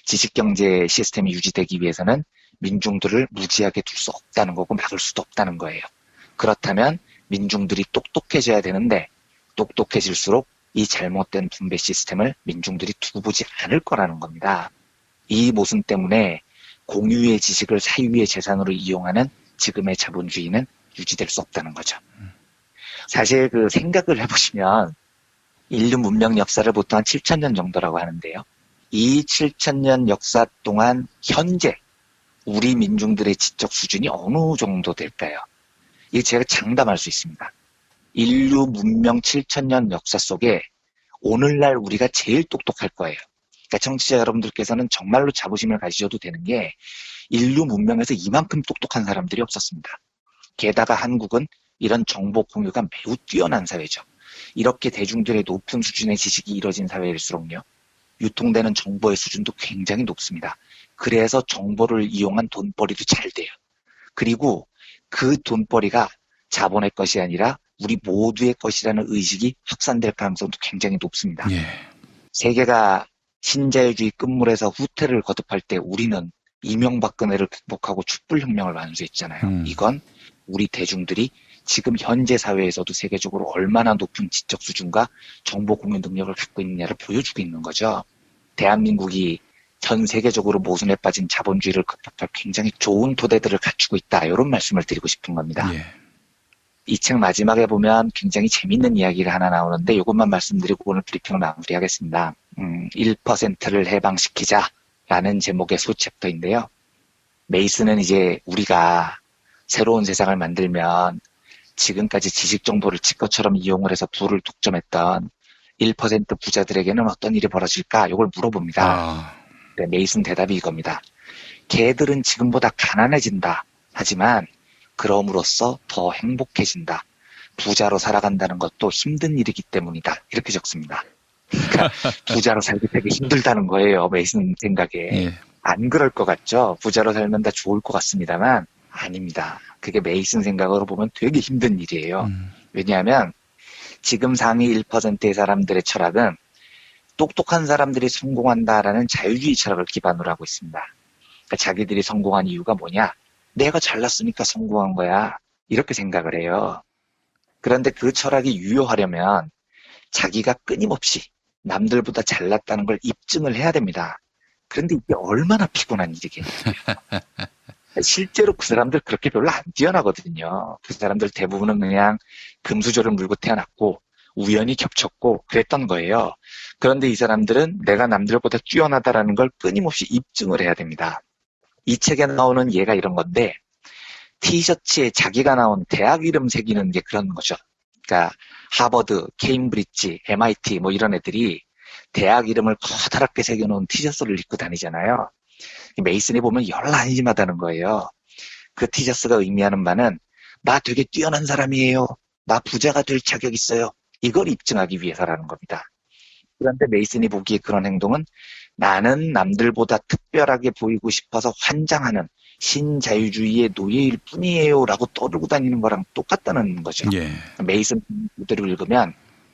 지식경제 시스템이 유지되기 위해서는 민중들을 무지하게 둘 수 없다는 거고 막을 수도 없다는 거예요. 그렇다면 민중들이 똑똑해져야 되는데 똑똑해질수록 이 잘못된 분배 시스템을 민중들이 두고 보지 않을 거라는 겁니다. 이 모순 때문에 공유의 지식을 사유의 재산으로 이용하는 지금의 자본주의는 유지될 수 없다는 거죠. 사실 그 생각을 해보시면 인류 문명 역사를 보통 한 7,000년 정도라고 하는데요. 이 7,000년 역사 동안 현재 우리 민중들의 지적 수준이 어느 정도 될까요? 이게 제가 장담할 수 있습니다. 인류 문명 7,000년 역사 속에 오늘날 우리가 제일 똑똑할 거예요. 그러니까 청취자 여러분들께서는 정말로 자부심을 가지셔도 되는 게 인류 문명에서 이만큼 똑똑한 사람들이 없었습니다. 게다가 한국은 이런 정보 공유가 매우 뛰어난 사회죠. 이렇게 대중들의 높은 수준의 지식이 이뤄진 사회일수록요. 유통되는 정보의 수준도 굉장히 높습니다. 그래서 정보를 이용한 돈벌이도 잘 돼요. 그리고 그 돈벌이가 자본의 것이 아니라 우리 모두의 것이라는 의식이 확산될 가능성도 굉장히 높습니다. 예. 세계가 신자유주의 끝물에서 후퇴를 거듭할 때 우리는 이명박근혜를 극복하고 촛불혁명을 완수했잖아요. 이건 우리 대중들이 지금 현재 사회에서도 세계적으로 얼마나 높은 지적 수준과 정보 공유 능력을 갖고 있느냐를 보여주고 있는 거죠. 대한민국이 전 세계적으로 모순에 빠진 자본주의를 극복할 굉장히 좋은 토대들을 갖추고 있다. 이런 말씀을 드리고 싶은 겁니다. 예. 이 책 마지막에 보면 굉장히 재밌는 이야기가 하나 나오는데 이것만 말씀드리고 오늘 브리핑을 마무리하겠습니다. 1%를 해방시키자라는 제목의 소챕터인데요. 메이슨은 이제 우리가 새로운 세상을 만들면 지금까지 지식 정보를 지 것처럼 이용을 해서 부를 독점했던 1% 부자들에게는 어떤 일이 벌어질까? 이걸 물어봅니다. 네, 메이슨 대답이 이겁니다. 걔들은 지금보다 가난해진다. 하지만 그럼으로써 더 행복해진다. 부자로 살아간다는 것도 힘든 일이기 때문이다. 이렇게 적습니다. 그러니까 부자로 살기 되게 힘들다는 거예요. 메이슨 생각에. 안 그럴 것 같죠? 부자로 살면 다 좋을 것 같습니다만 아닙니다. 그게 메이슨 생각으로 보면 되게 힘든 일이에요. 왜냐하면 지금 상위 1%의 사람들의 철학은 똑똑한 사람들이 성공한다라는 자유주의 철학을 기반으로 하고 있습니다. 그러니까 자기들이 성공한 이유가 뭐냐? 내가 잘났으니까 성공한 거야. 이렇게 생각을 해요. 그런데 그 철학이 유효하려면 자기가 끊임없이 남들보다 잘났다는 걸 입증을 해야 됩니다. 그런데 이게 얼마나 피곤한 일이겠어요. 실제로 그 사람들 그렇게 별로 안 뛰어나거든요. 그 사람들 대부분은 그냥 금수저를 물고 태어났고 우연히 겹쳤고 그랬던 거예요. 그런데 이 사람들은 내가 남들보다 뛰어나다라는 걸 끊임없이 입증을 해야 됩니다. 이 책에 나오는 예가 이런 건데 티셔츠에 자기가 나온 대학 이름 새기는 게 그런 거죠. 그러니까 하버드, 케임브리지, MIT 뭐 이런 애들이 대학 이름을 커다랗게 새겨놓은 티셔츠를 입고 다니잖아요. 메이슨이 보면 열 안심하다는 거예요. 그 티셔츠가 의미하는 바는 나 되게 뛰어난 사람이에요. 나 부자가 될 자격 있어요. 이걸 입증하기 위해서라는 겁니다. 그런데 메이슨이 보기에 그런 행동은 나는 남들보다 특별하게 보이고 싶어서 환장하는 신자유주의의 노예일 뿐이에요 라고 떠들고 다니는 거랑 똑같다는 거죠. 예. 메이슨 그대로 읽으면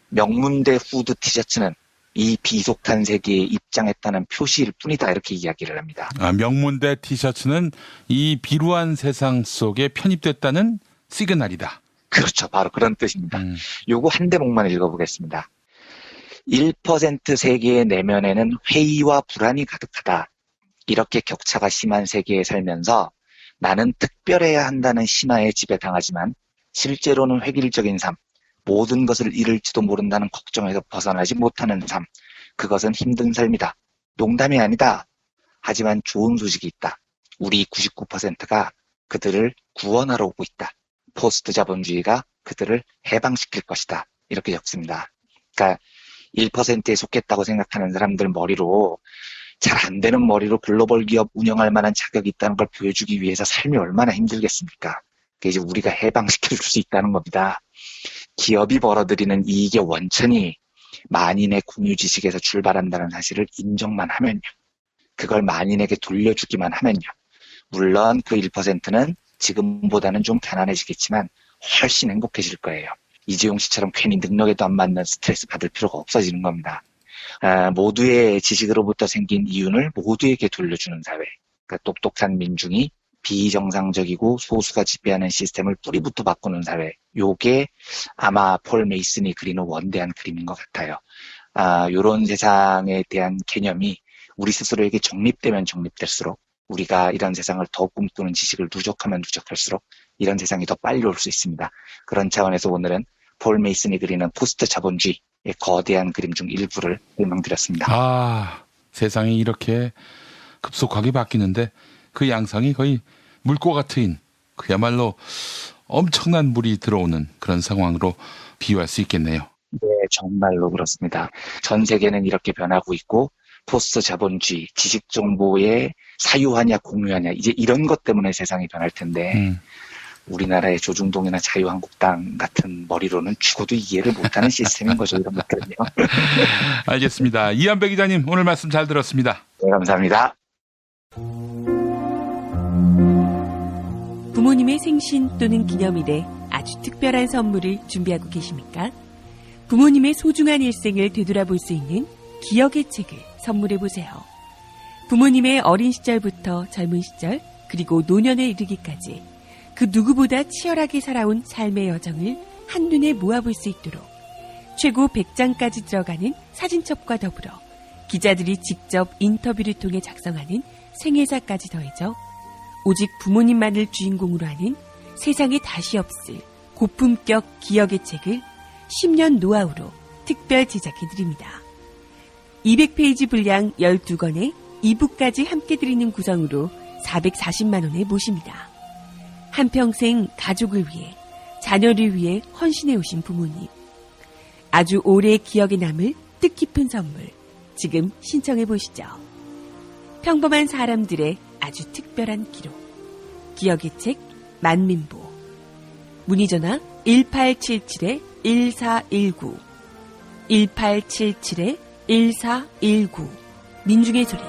명문대 후드 티셔츠는 이 비속탄 세계에 입장했다는 표시일 뿐이다 이렇게 이야기를 합니다. 명문대 티셔츠는 이 비루한 세상 속에 편입됐다는 시그널이다. 그렇죠. 바로 그런 뜻입니다. 요거 한 대목만 읽어보겠습니다. 1% 세계의 내면에는 회의와 불안이 가득하다. 이렇게 격차가 심한 세계에 살면서 나는 특별해야 한다는 신화에 지배당하지만 실제로는 획일적인 삶, 모든 것을 잃을지도 모른다는 걱정에서 벗어나지 못하는 삶, 그것은 힘든 삶이다. 농담이 아니다. 하지만 좋은 소식이 있다. 우리 99%가 그들을 구원하러 오고 있다. 포스트 자본주의가 그들을 해방시킬 것이다. 이렇게 적습니다. 그러니까 1%에 속했다고 생각하는 사람들 머리로 잘 안 되는 머리로 글로벌 기업 운영할 만한 자격이 있다는 걸 보여주기 위해서 삶이 얼마나 힘들겠습니까? 그게 이제 우리가 해방시킬 수 있다는 겁니다. 기업이 벌어들이는 이익의 원천이 만인의 공유지식에서 출발한다는 사실을 인정만 하면요. 그걸 만인에게 돌려주기만 하면요. 물론 그 1%는 지금보다는 좀 가난해지겠지만 훨씬 행복해질 거예요. 이재용 씨처럼 괜히 능력에도 안 맞는 스트레스 받을 필요가 없어지는 겁니다. 모두의 지식으로부터 생긴 이윤을 모두에게 돌려주는 사회. 그러니까 똑똑한 민중이 비정상적이고 소수가 지배하는 시스템을 뿌리부터 바꾸는 사회. 요게 아마 폴 메이슨이 그리는 원대한 그림인 것 같아요. 요런 세상에 대한 개념이 우리 스스로에게 정립되면 정립될수록 우리가 이런 세상을 더 꿈꾸는 지식을 누적하면 누적할수록 이런 세상이 더 빨리 올 수 있습니다. 그런 차원에서 오늘은 폴 메이슨이 그리는 포스트 자본주의의 거대한 그림 중 일부를 설명드렸습니다. 세상이 이렇게 급속하게 바뀌는데 그 양상이 거의 물과 같은 그야말로 엄청난 물이 들어오는 그런 상황으로 비유할 수 있겠네요. 네, 정말로 그렇습니다. 전 세계는 이렇게 변하고 있고 포스트 자본주의, 지식 정보의 사유하냐 공유하냐 이제 이런 것 때문에 세상이 변할 텐데 우리나라의 조중동이나 자유한국당 같은 머리로는 죽어도 이해를 못하는 시스템인 거죠. 이런 것들은요. 알겠습니다. 이한배 기자님 오늘 말씀 잘 들었습니다. 네, 감사합니다. 부모님의 생신 또는 기념일에 아주 특별한 선물을 준비하고 계십니까? 부모님의 소중한 일생을 되돌아볼 수 있는 기억의 책을 선물해보세요. 부모님의 어린 시절부터 젊은 시절 그리고 노년에 이르기까지 그 누구보다 치열하게 살아온 삶의 여정을 한눈에 모아볼 수 있도록 최고 100장까지 들어가는 사진첩과 더불어 기자들이 직접 인터뷰를 통해 작성하는 생애사까지 더해져 오직 부모님만을 주인공으로 하는 세상에 다시 없을 고품격 기억의 책을 10년 노하우로 특별 제작해드립니다. 200페이지 분량 12권에 2부까지 함께 드리는 구성으로 440만 원에 모십니다. 한평생 가족을 위해, 자녀를 위해 헌신해 오신 부모님. 아주 오래 기억에 남을 뜻깊은 선물. 지금 신청해 보시죠. 평범한 사람들의 아주 특별한 기록. 기억의 책 만민보. 문의전화 1877-1419 1877-1419 민중의 소리.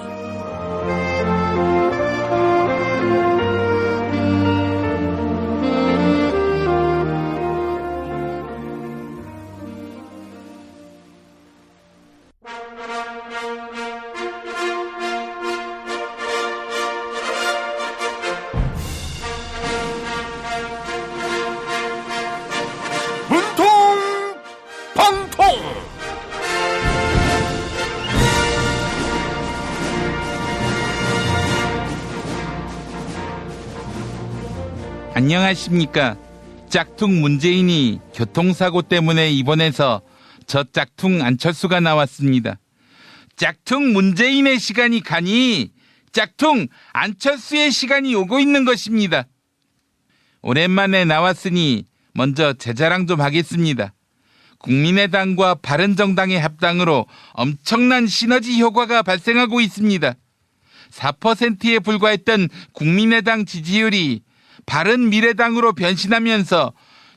안녕하십니까. 짝퉁 문재인이 교통사고 때문에 입원해서 저 짝퉁 안철수가 나왔습니다. 짝퉁 문재인의 시간이 가니 짝퉁 안철수의 시간이 오고 있는 것입니다. 오랜만에 나왔으니 먼저 제 자랑 좀 하겠습니다. 국민의당과 바른정당의 합당으로 엄청난 시너지 효과가 발생하고 있습니다. 4%에 불과했던 국민의당 지지율이 바른미래당으로 변신하면서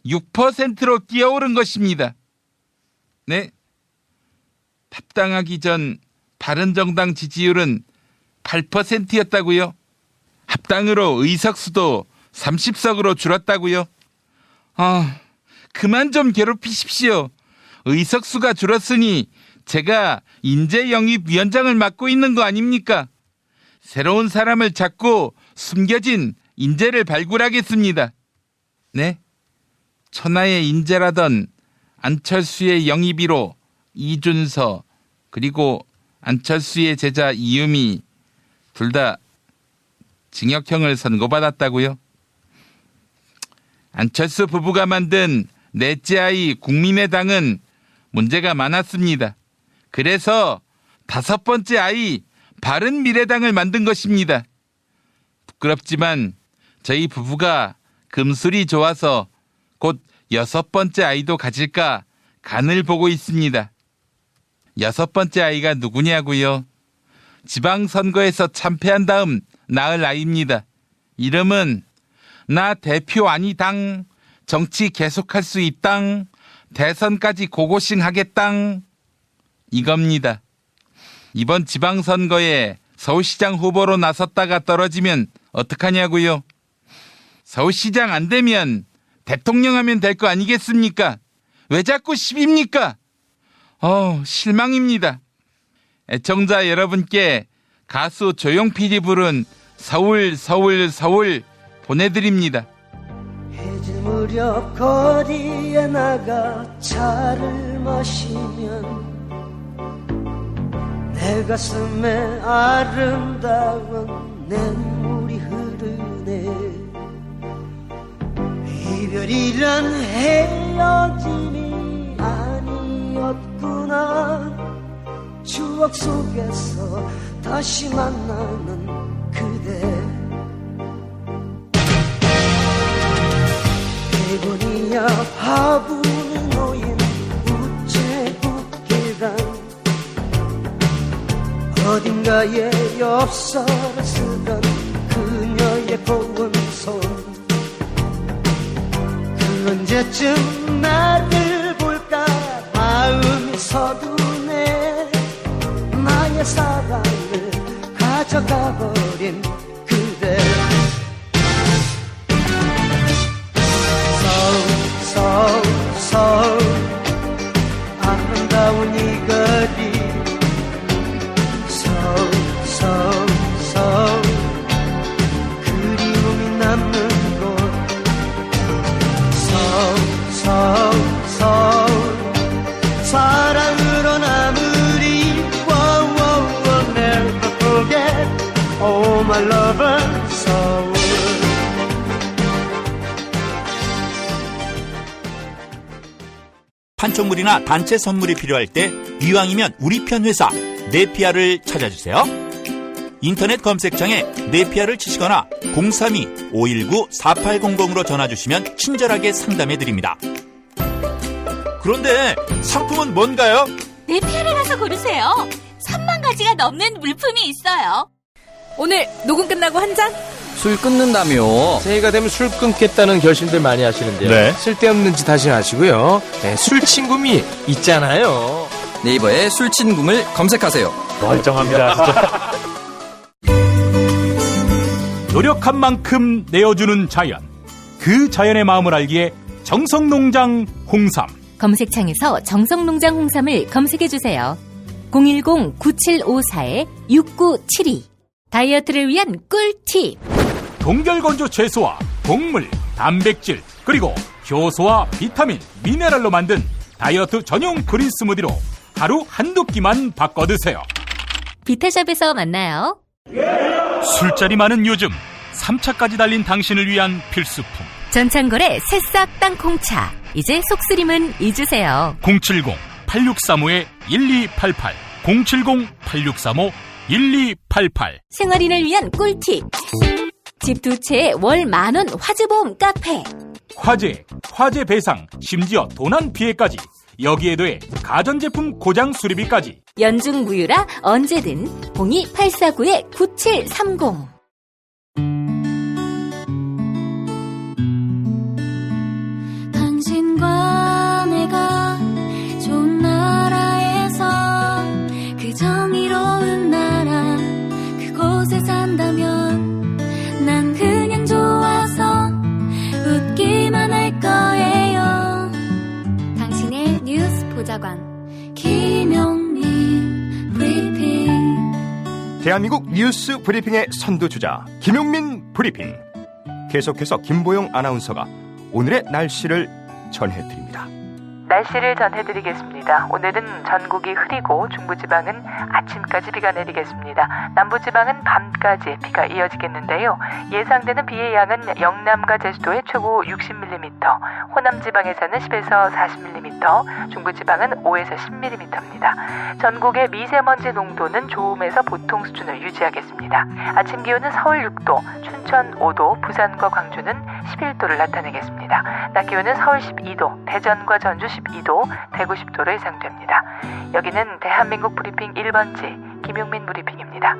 6%로 뛰어오른 것입니다. 네? 합당하기 전 바른정당 지지율은 8%였다고요? 합당으로 의석수도 30석으로 줄었다고요? 그만 좀 괴롭히십시오. 의석수가 줄었으니 제가 인재영입위원장을 맡고 있는 거 아닙니까? 새로운 사람을 찾고 숨겨진 인재를 발굴하겠습니다. 네? 천하의 인재라던 안철수의 영입위로 이준서 그리고 안철수의 제자 이유미 둘 다 징역형을 선고받았다고요? 안철수 부부가 만든 넷째 아이 국민의당은 문제가 많았습니다. 그래서 5번째 아이 바른미래당을 만든 것입니다. 부끄럽지만 저희 부부가 금술이 좋아서 곧 6번째 아이도 가질까 간을 보고 있습니다. 6번째 아이가 누구냐고요? 지방선거에서 참패한 다음 낳을 아이입니다. 이름은 나 대표 아니당, 정치 계속할 수 있당, 대선까지 고고싱 하겠당 이겁니다. 이번 지방선거에 서울시장 후보로 나섰다가 떨어지면 어떡하냐고요? 서울시장 안 되면 대통령 하면 될 거 아니겠습니까? 왜 자꾸 10입니까? 실망입니다. 애청자 여러분께 가수 조용필이 부른 서울 서울 서울 보내드립니다. 해질 무렵 거리에 나가 차를 마시면 내 가슴에 아름다운 냇물이 흐르네. 이별이란 헤어짐이 아니었구나. 추억 속에서 다시 만나는 그대. 대본이야 화분에 놓인 우체국 계단. 어딘가에 엽서를 쓰던 그녀의 고운 손. 그 언제쯤 나를 볼까 마음이 서두네. 나의 사랑을 가져가버린 그대. 서울 서울 아름다운 이 거리. 서울 그리움이 남는 곳. 서울 사랑으로 마무리. Never forget oh my lover 서울. 판촉물이나 단체 선물이 필요할 때 이왕이면 우리 편 회사 네피아를 찾아주세요. 인터넷 검색창에 네피아를 치시거나 032-519-4800으로 전화주시면 친절하게 상담해드립니다. 그런데 상품은 뭔가요? 네피아를 가서 고르세요. 3만 가지가 넘는 물품이 있어요. 오늘 녹음 끝나고 한 잔? 술 끊는다며. 새해가 되면 술 끊겠다는 결심들 많이 하시는데요. 네. 쓸데없는 짓 하지 마시고요. 네, 술친구미 있잖아요. 네이버에 술친구를 검색하세요. 멀쩡합니다. 진짜. 노력한 만큼 내어주는 자연. 그 자연의 마음을 알기에 정성농장 홍삼. 검색창에서 정성농장 홍삼을 검색해주세요. 010-9754-6972. 다이어트를 위한 꿀팁. 동결건조 채소와 곡물, 단백질, 그리고 효소와 비타민, 미네랄로 만든 다이어트 전용 그린 스무디로 하루 한두 끼만 바꿔 드세요. 비타샵에서 만나요. 술자리 많은 요즘 3차까지 달린 당신을 위한 필수품. 전창걸의 새싹 땅콩차. 이제 속쓰림은 잊으세요. 070-8635-1288 070-8635-1288 생활인을 위한 꿀팁. 집 두 채에 월 10,000원 화재보험 카페. 화재 배상, 심지어 도난 피해까지. 여기에 더해 가전제품 고장 수리비까지. 연중 무휴라 언제든 02849-9730. 당신과 내가 좋은 나라에서 그 정의로운 나라 그곳에 산다면 난 그냥 좋아서 웃기만 할 거예요. 당신의 뉴스 보좌관 김용민 브리핑. 대한민국 뉴스 브리핑의 선두주자 김용민 브리핑. 계속해서 김보영 아나운서가 오늘의 날씨를 전해드립니다. 날씨를 전해드리겠습니다. 오늘은 전국이 흐리고 중부지방은 아침까지 비가 내리겠습니다. 남부지방은 밤까지 비가 이어지겠는데요. 예상되는 비의 양은 영남과 제주도에 최고 60mm, 호남지방에서는 10에서 40mm, 중부지방은 5에서 10mm입니다. 전국의 미세먼지 농도는 좋음에서 보통 수준을 유지하겠습니다. 아침 기온은 서울 6도, 춘천 5도, 부산과 광주는 11도를 나타내겠습니다. 낮 기온은 서울 12도, 대전과 전주 12도, 대구 10도로 예상됩니다. 여기는 대한민국 브리핑 1번지 김용민 브리핑입니다.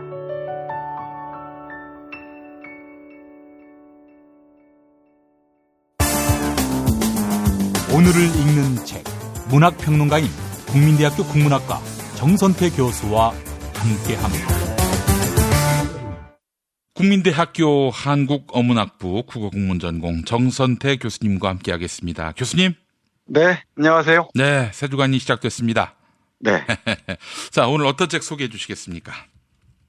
오늘을 읽는 책, 문학평론가인 국민대학교 국문학과 정선태 교수와 함께합니다. 국민대학교 한국어문학부 국어국문전공 정선태 교수님과 함께하겠습니다. 교수님. 네, 안녕하세요. 네, 새 주간이 시작됐습니다. 네. 자, 오늘 어떤 책 소개해 주시겠습니까?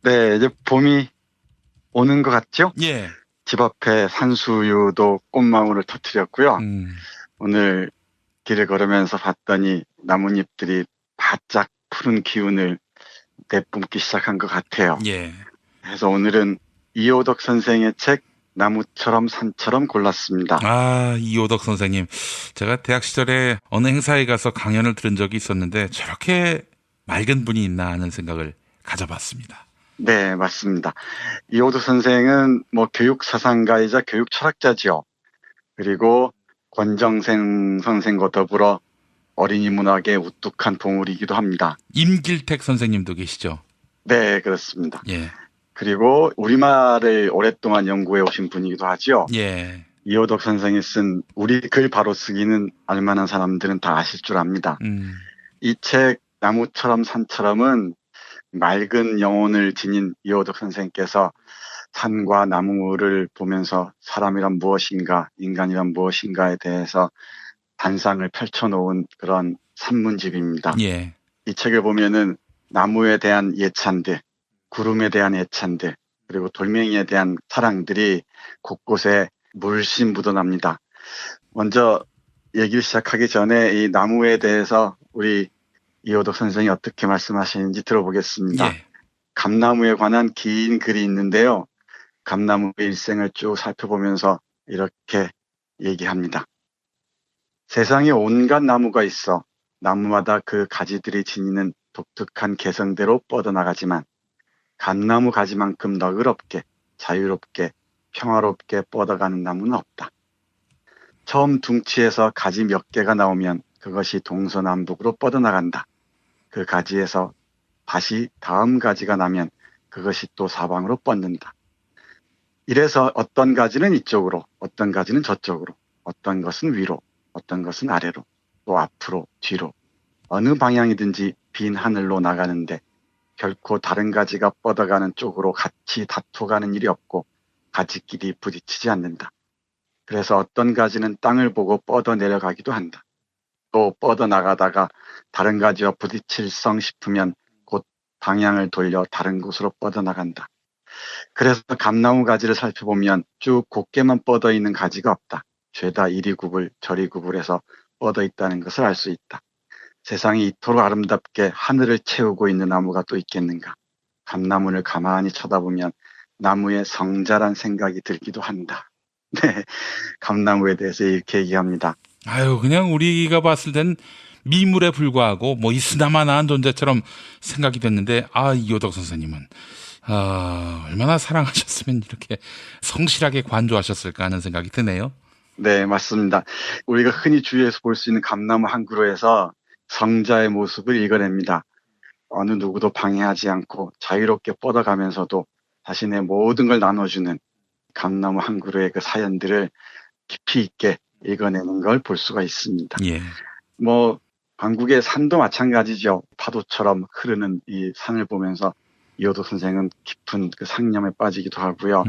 네, 이제 봄이 오는 것 같죠? 예. 집 앞에 산수유도 꽃망울을 터뜨렸고요. 오늘 길을 걸으면서 봤더니 나뭇잎들이 바짝 푸른 기운을 내뿜기 시작한 것 같아요. 예. 그래서 오늘은 이호덕 선생의 책 나무처럼 산처럼 골랐습니다. 아, 이호덕 선생님. 제가 대학 시절에 어느 행사에 가서 강연을 들은 적이 있었는데 저렇게 맑은 분이 있나 하는 생각을 가져봤습니다. 네, 맞습니다. 이호덕 선생은 교육 사상가이자 교육 철학자지요. 그리고 권정생 선생과 더불어 어린이 문학의 우뚝한 보물이기도 합니다. 임길택 선생님도 계시죠? 네, 그렇습니다. 예. 그리고 우리말을 오랫동안 연구해 오신 분이기도 하죠. 예. 이호덕 선생이 쓴 우리 글 바로 쓰기는 알만한 사람들은 다 아실 줄 압니다. 이 책 나무처럼 산처럼은 맑은 영혼을 지닌 이호덕 선생께서 산과 나무를 보면서 사람이란 무엇인가, 인간이란 무엇인가에 대해서 단상을 펼쳐놓은 그런 산문집입니다. 예. 이 책을 보면은 나무에 대한 예찬들, 구름에 대한 애찬들, 그리고 돌멩이에 대한 사랑들이 곳곳에 물씬 묻어납니다. 먼저 얘기를 시작하기 전에 이 나무에 대해서 우리 이호덕 선생이 어떻게 말씀하시는지 들어보겠습니다. 예. 감나무에 관한 긴 글이 있는데요. 감나무의 일생을 쭉 살펴보면서 이렇게 얘기합니다. 세상에 온갖 나무가 있어 나무마다 그 가지들이 지니는 독특한 개성대로 뻗어나가지만 감나무 가지만큼 너그럽게, 자유롭게, 평화롭게 뻗어가는 나무는 없다. 처음 둥치에서 가지 몇 개가 나오면 그것이 동서남북으로 뻗어나간다. 그 가지에서 다시 다음 가지가 나면 그것이 또 사방으로 뻗는다. 이래서 어떤 가지는 이쪽으로, 어떤 가지는 저쪽으로, 어떤 것은 위로, 어떤 것은 아래로, 또 앞으로, 뒤로, 어느 방향이든지 빈 하늘로 나가는데 결코 다른 가지가 뻗어가는 쪽으로 같이 다투어가는 일이 없고 가지끼리 부딪히지 않는다. 그래서 어떤 가지는 땅을 보고 뻗어 내려가기도 한다. 또 뻗어나가다가 다른 가지와 부딪힐성 싶으면 곧 방향을 돌려 다른 곳으로 뻗어나간다. 그래서 감나무 가지를 살펴보면 쭉 곱게만 뻗어 있는 가지가 없다. 죄다 이리 구불 저리 구불해서 뻗어 있다는 것을 알 수 있다. 세상이 이토록 아름답게 하늘을 채우고 있는 나무가 또 있겠는가. 감나무를 가만히 쳐다보면 나무의 성자란 생각이 들기도 한다. 네, 감나무에 대해서 이렇게 얘기합니다. 아유, 그냥 우리가 봤을 땐 미물에 불과하고 뭐 있으나마나한 존재처럼 생각이 됐는데, 이효덕 선생님은 얼마나 사랑하셨으면 이렇게 성실하게 관조하셨을까 하는 생각이 드네요. 네, 맞습니다. 우리가 흔히 주위에서 볼 수 있는 감나무 한 그루에서 성자의 모습을 읽어냅니다. 어느 누구도 방해하지 않고 자유롭게 뻗어가면서도 자신의 모든 걸 나눠주는 감나무 한 그루의 그 사연들을 깊이 있게 읽어내는 걸 볼 수가 있습니다. 예. 한국의 산도 마찬가지죠. 파도처럼 흐르는 이 산을 보면서 이효덕 선생은 깊은 그 상념에 빠지기도 하고요.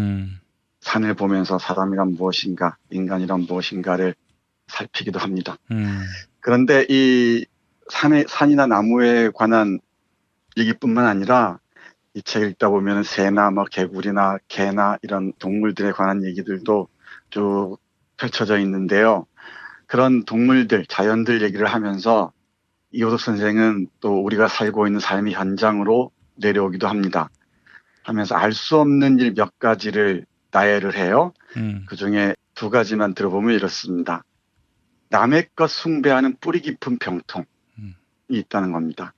산을 보면서 사람이란 무엇인가, 인간이란 무엇인가를 살피기도 합니다. 그런데 이 산이나 나무에 관한 얘기뿐만 아니라 이 책을 읽다 보면 새나 개구리나 개나 이런 동물들에 관한 얘기들도 쭉 펼쳐져 있는데요. 그런 동물들, 자연들 얘기를 하면서 이효덕 선생은 또 우리가 살고 있는 삶의 현장으로 내려오기도 합니다. 하면서 알 수 없는 일 몇 가지를 나열을 해요. 그중에 2가지만 들어보면 이렇습니다. 남의 것 숭배하는 뿌리 깊은 병통이 있다는 겁니다.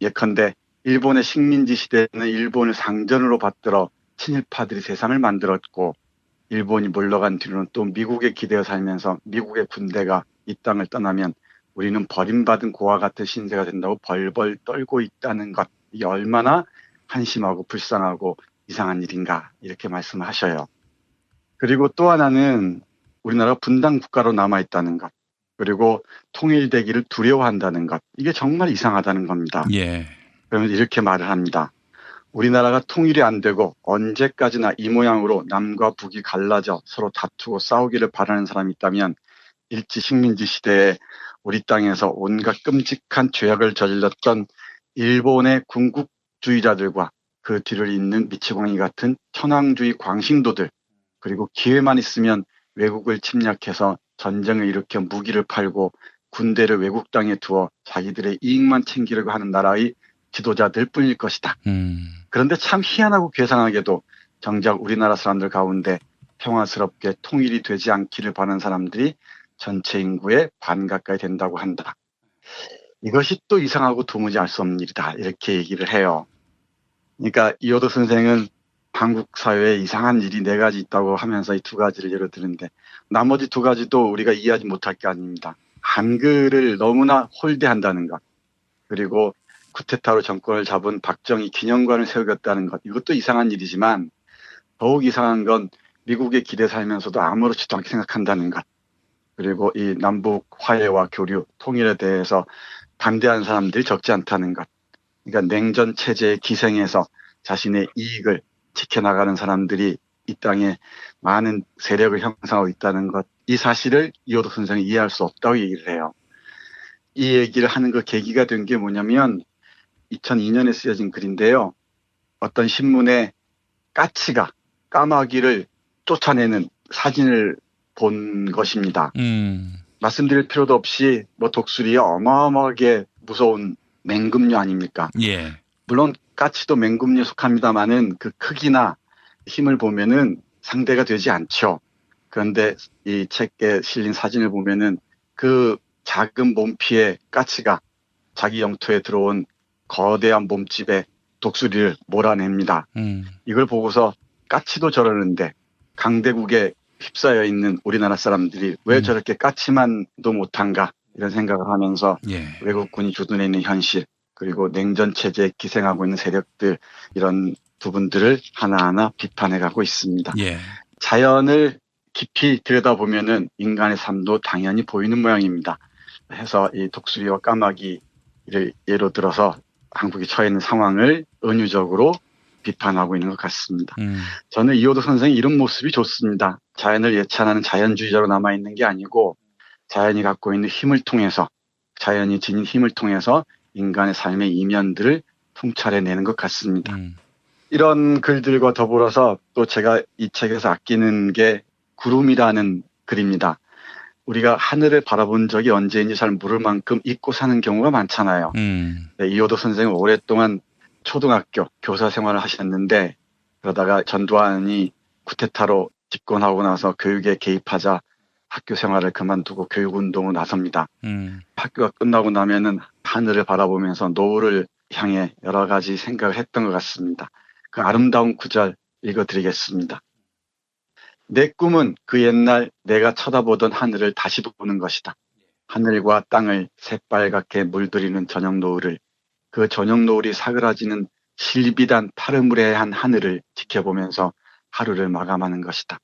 예컨대 일본의 식민지 시대에는 일본을 상전으로 받들어 친일파들이 세상을 만들었고, 일본이 물러간 뒤로는 또 미국에 기대어 살면서 미국의 군대가 이 땅을 떠나면 우리는 버림받은 고아 같은 신세가 된다고 벌벌 떨고 있다는 것, 이게 얼마나 한심하고 불쌍하고 이상한 일인가, 이렇게 말씀을 하셔요. 그리고 또 하나는 우리나라가 분단 국가로 남아있다는 것, 그리고 통일되기를 두려워한다는 것, 이게 정말 이상하다는 겁니다. 예. 그러면서 이렇게 말을 합니다. 우리나라가 통일이 안 되고 언제까지나 이 모양으로 남과 북이 갈라져 서로 다투고 싸우기를 바라는 사람이 있다면 일제 식민지 시대에 우리 땅에서 온갖 끔찍한 죄악을 저질렀던 일본의 군국주의자들과 그 뒤를 잇는 미치광이 같은 천황주의 광신도들, 그리고 기회만 있으면 외국을 침략해서 전쟁을 일으켜 무기를 팔고 군대를 외국 땅에 두어 자기들의 이익만 챙기려고 하는 나라의 지도자들 뿐일 것이다. 그런데 참 희한하고 괴상하게도 정작 우리나라 사람들 가운데 평화스럽게 통일이 되지 않기를 바라는 사람들이 전체 인구의 반 가까이 된다고 한다. 이것이 또 이상하고 도무지 알 수 없는 일이다. 이렇게 얘기를 해요. 그러니까 이효덕 선생은 한국 사회에 이상한 일이 4가지 있다고 하면서 이 2가지를 예로 드는데, 나머지 2가지도 우리가 이해하지 못할 게 아닙니다. 한글을 너무나 홀대한다는 것, 그리고 쿠데타로 정권을 잡은 박정희 기념관을 세우겠다는 것, 이것도 이상한 일이지만 더욱 이상한 건 미국에 기대 살면서도 아무렇지도 않게 생각한다는 것, 그리고 이 남북 화해와 교류, 통일에 대해서 반대하는 사람들이 적지 않다는 것, 그러니까 냉전 체제에 기생해서 자신의 이익을 지켜나가는 사람들이 이 땅에 많은 세력을 형성하고 있다는 것, 이 사실을 이효덕 선생이 이해할 수 없다고 얘기를 해요. 이 얘기를 하는 그 계기가 된 게 뭐냐면 2002년에 쓰여진 글인데요. 어떤 신문에 까마귀를 쫓아내는 사진을 본 것입니다. 말씀드릴 필요도 없이 독수리의 어마어마하게 무서운 맹금류 아닙니까? 예. 물론 까치도 맹금류에 속합니다만은 그 크기나 힘을 보면은 상대가 되지 않죠. 그런데 이 책에 실린 사진을 보면은 그 작은 몸피에 까치가 자기 영토에 들어온 거대한 몸집에 독수리를 몰아냅니다. 이걸 보고서 까치도 저러는데 강대국에 휩싸여 있는 우리나라 사람들이 왜 저렇게 까치만도 못한가, 이런 생각을 하면서 외국군이 주둔해 있는 현실, 그리고 냉전 체제에 기생하고 있는 세력들, 이런 부분들을 하나하나 비판해 가고 있습니다. 자연을 깊이 들여다보면은 인간의 삶도 당연히 보이는 모양입니다. 해서 이 독수리와 까마귀를 예로 들어서 한국이 처해 있는 상황을 은유적으로 비판하고 있는 것 같습니다. 저는 이효덕 선생의 이런 모습이 좋습니다. 자연을 예찬하는 자연주의자로 남아있는 게 아니고 자연이 갖고 있는 힘을 통해서, 자연이 지닌 힘을 통해서 인간의 삶의 이면들을 통찰해내는 것 같습니다. 이런 글들과 더불어서 또 제가 이 책에서 아끼는 게 구름이라는 글입니다. 우리가 하늘을 바라본 적이 언제인지 잘 모를 만큼 잊고 사는 경우가 많잖아요. 네, 이효덕 선생은 오랫동안 초등학교 교사 생활을 하셨는데, 그러다가 전두환이 쿠데타로 집권하고 나서 교육에 개입하자 학교 생활을 그만두고 교육운동으로 나섭니다. 학교가 끝나고 나면은 하늘을 바라보면서 노을을 향해 여러 가지 생각을 했던 것 같습니다. 그 아름다운 구절 읽어드리겠습니다. 내 꿈은 그 옛날 내가 쳐다보던 하늘을 다시 보는 것이다. 하늘과 땅을 새빨갛게 물들이는 저녁 노을을, 그 저녁 노을이 사그라지는 실비단 파르무레한 하늘을 지켜보면서 하루를 마감하는 것이다.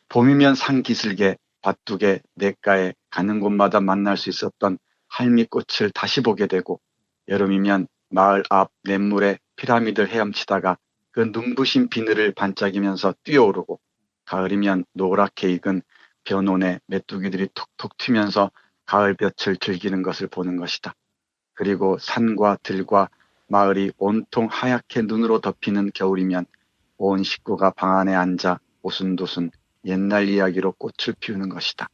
봄이면 산 기슭에 밭둑에 냇가에 가는 곳마다 만날 수 있었던 할미꽃을 다시 보게 되고, 여름이면 마을 앞 냇물에 피라미드를 헤엄치다가 그 눈부신 비늘을 반짝이면서 뛰어오르고, 가을이면 노랗게 익은 벼논에 메뚜기들이 톡톡 튀면서 가을볕을 즐기는 것을 보는 것이다. 그리고 산과 들과 마을이 온통 하얗게 눈으로 덮이는 겨울이면 온 식구가 방 안에 앉아 오순도순 옛날 이야기로 꽃을 피우는 것이다.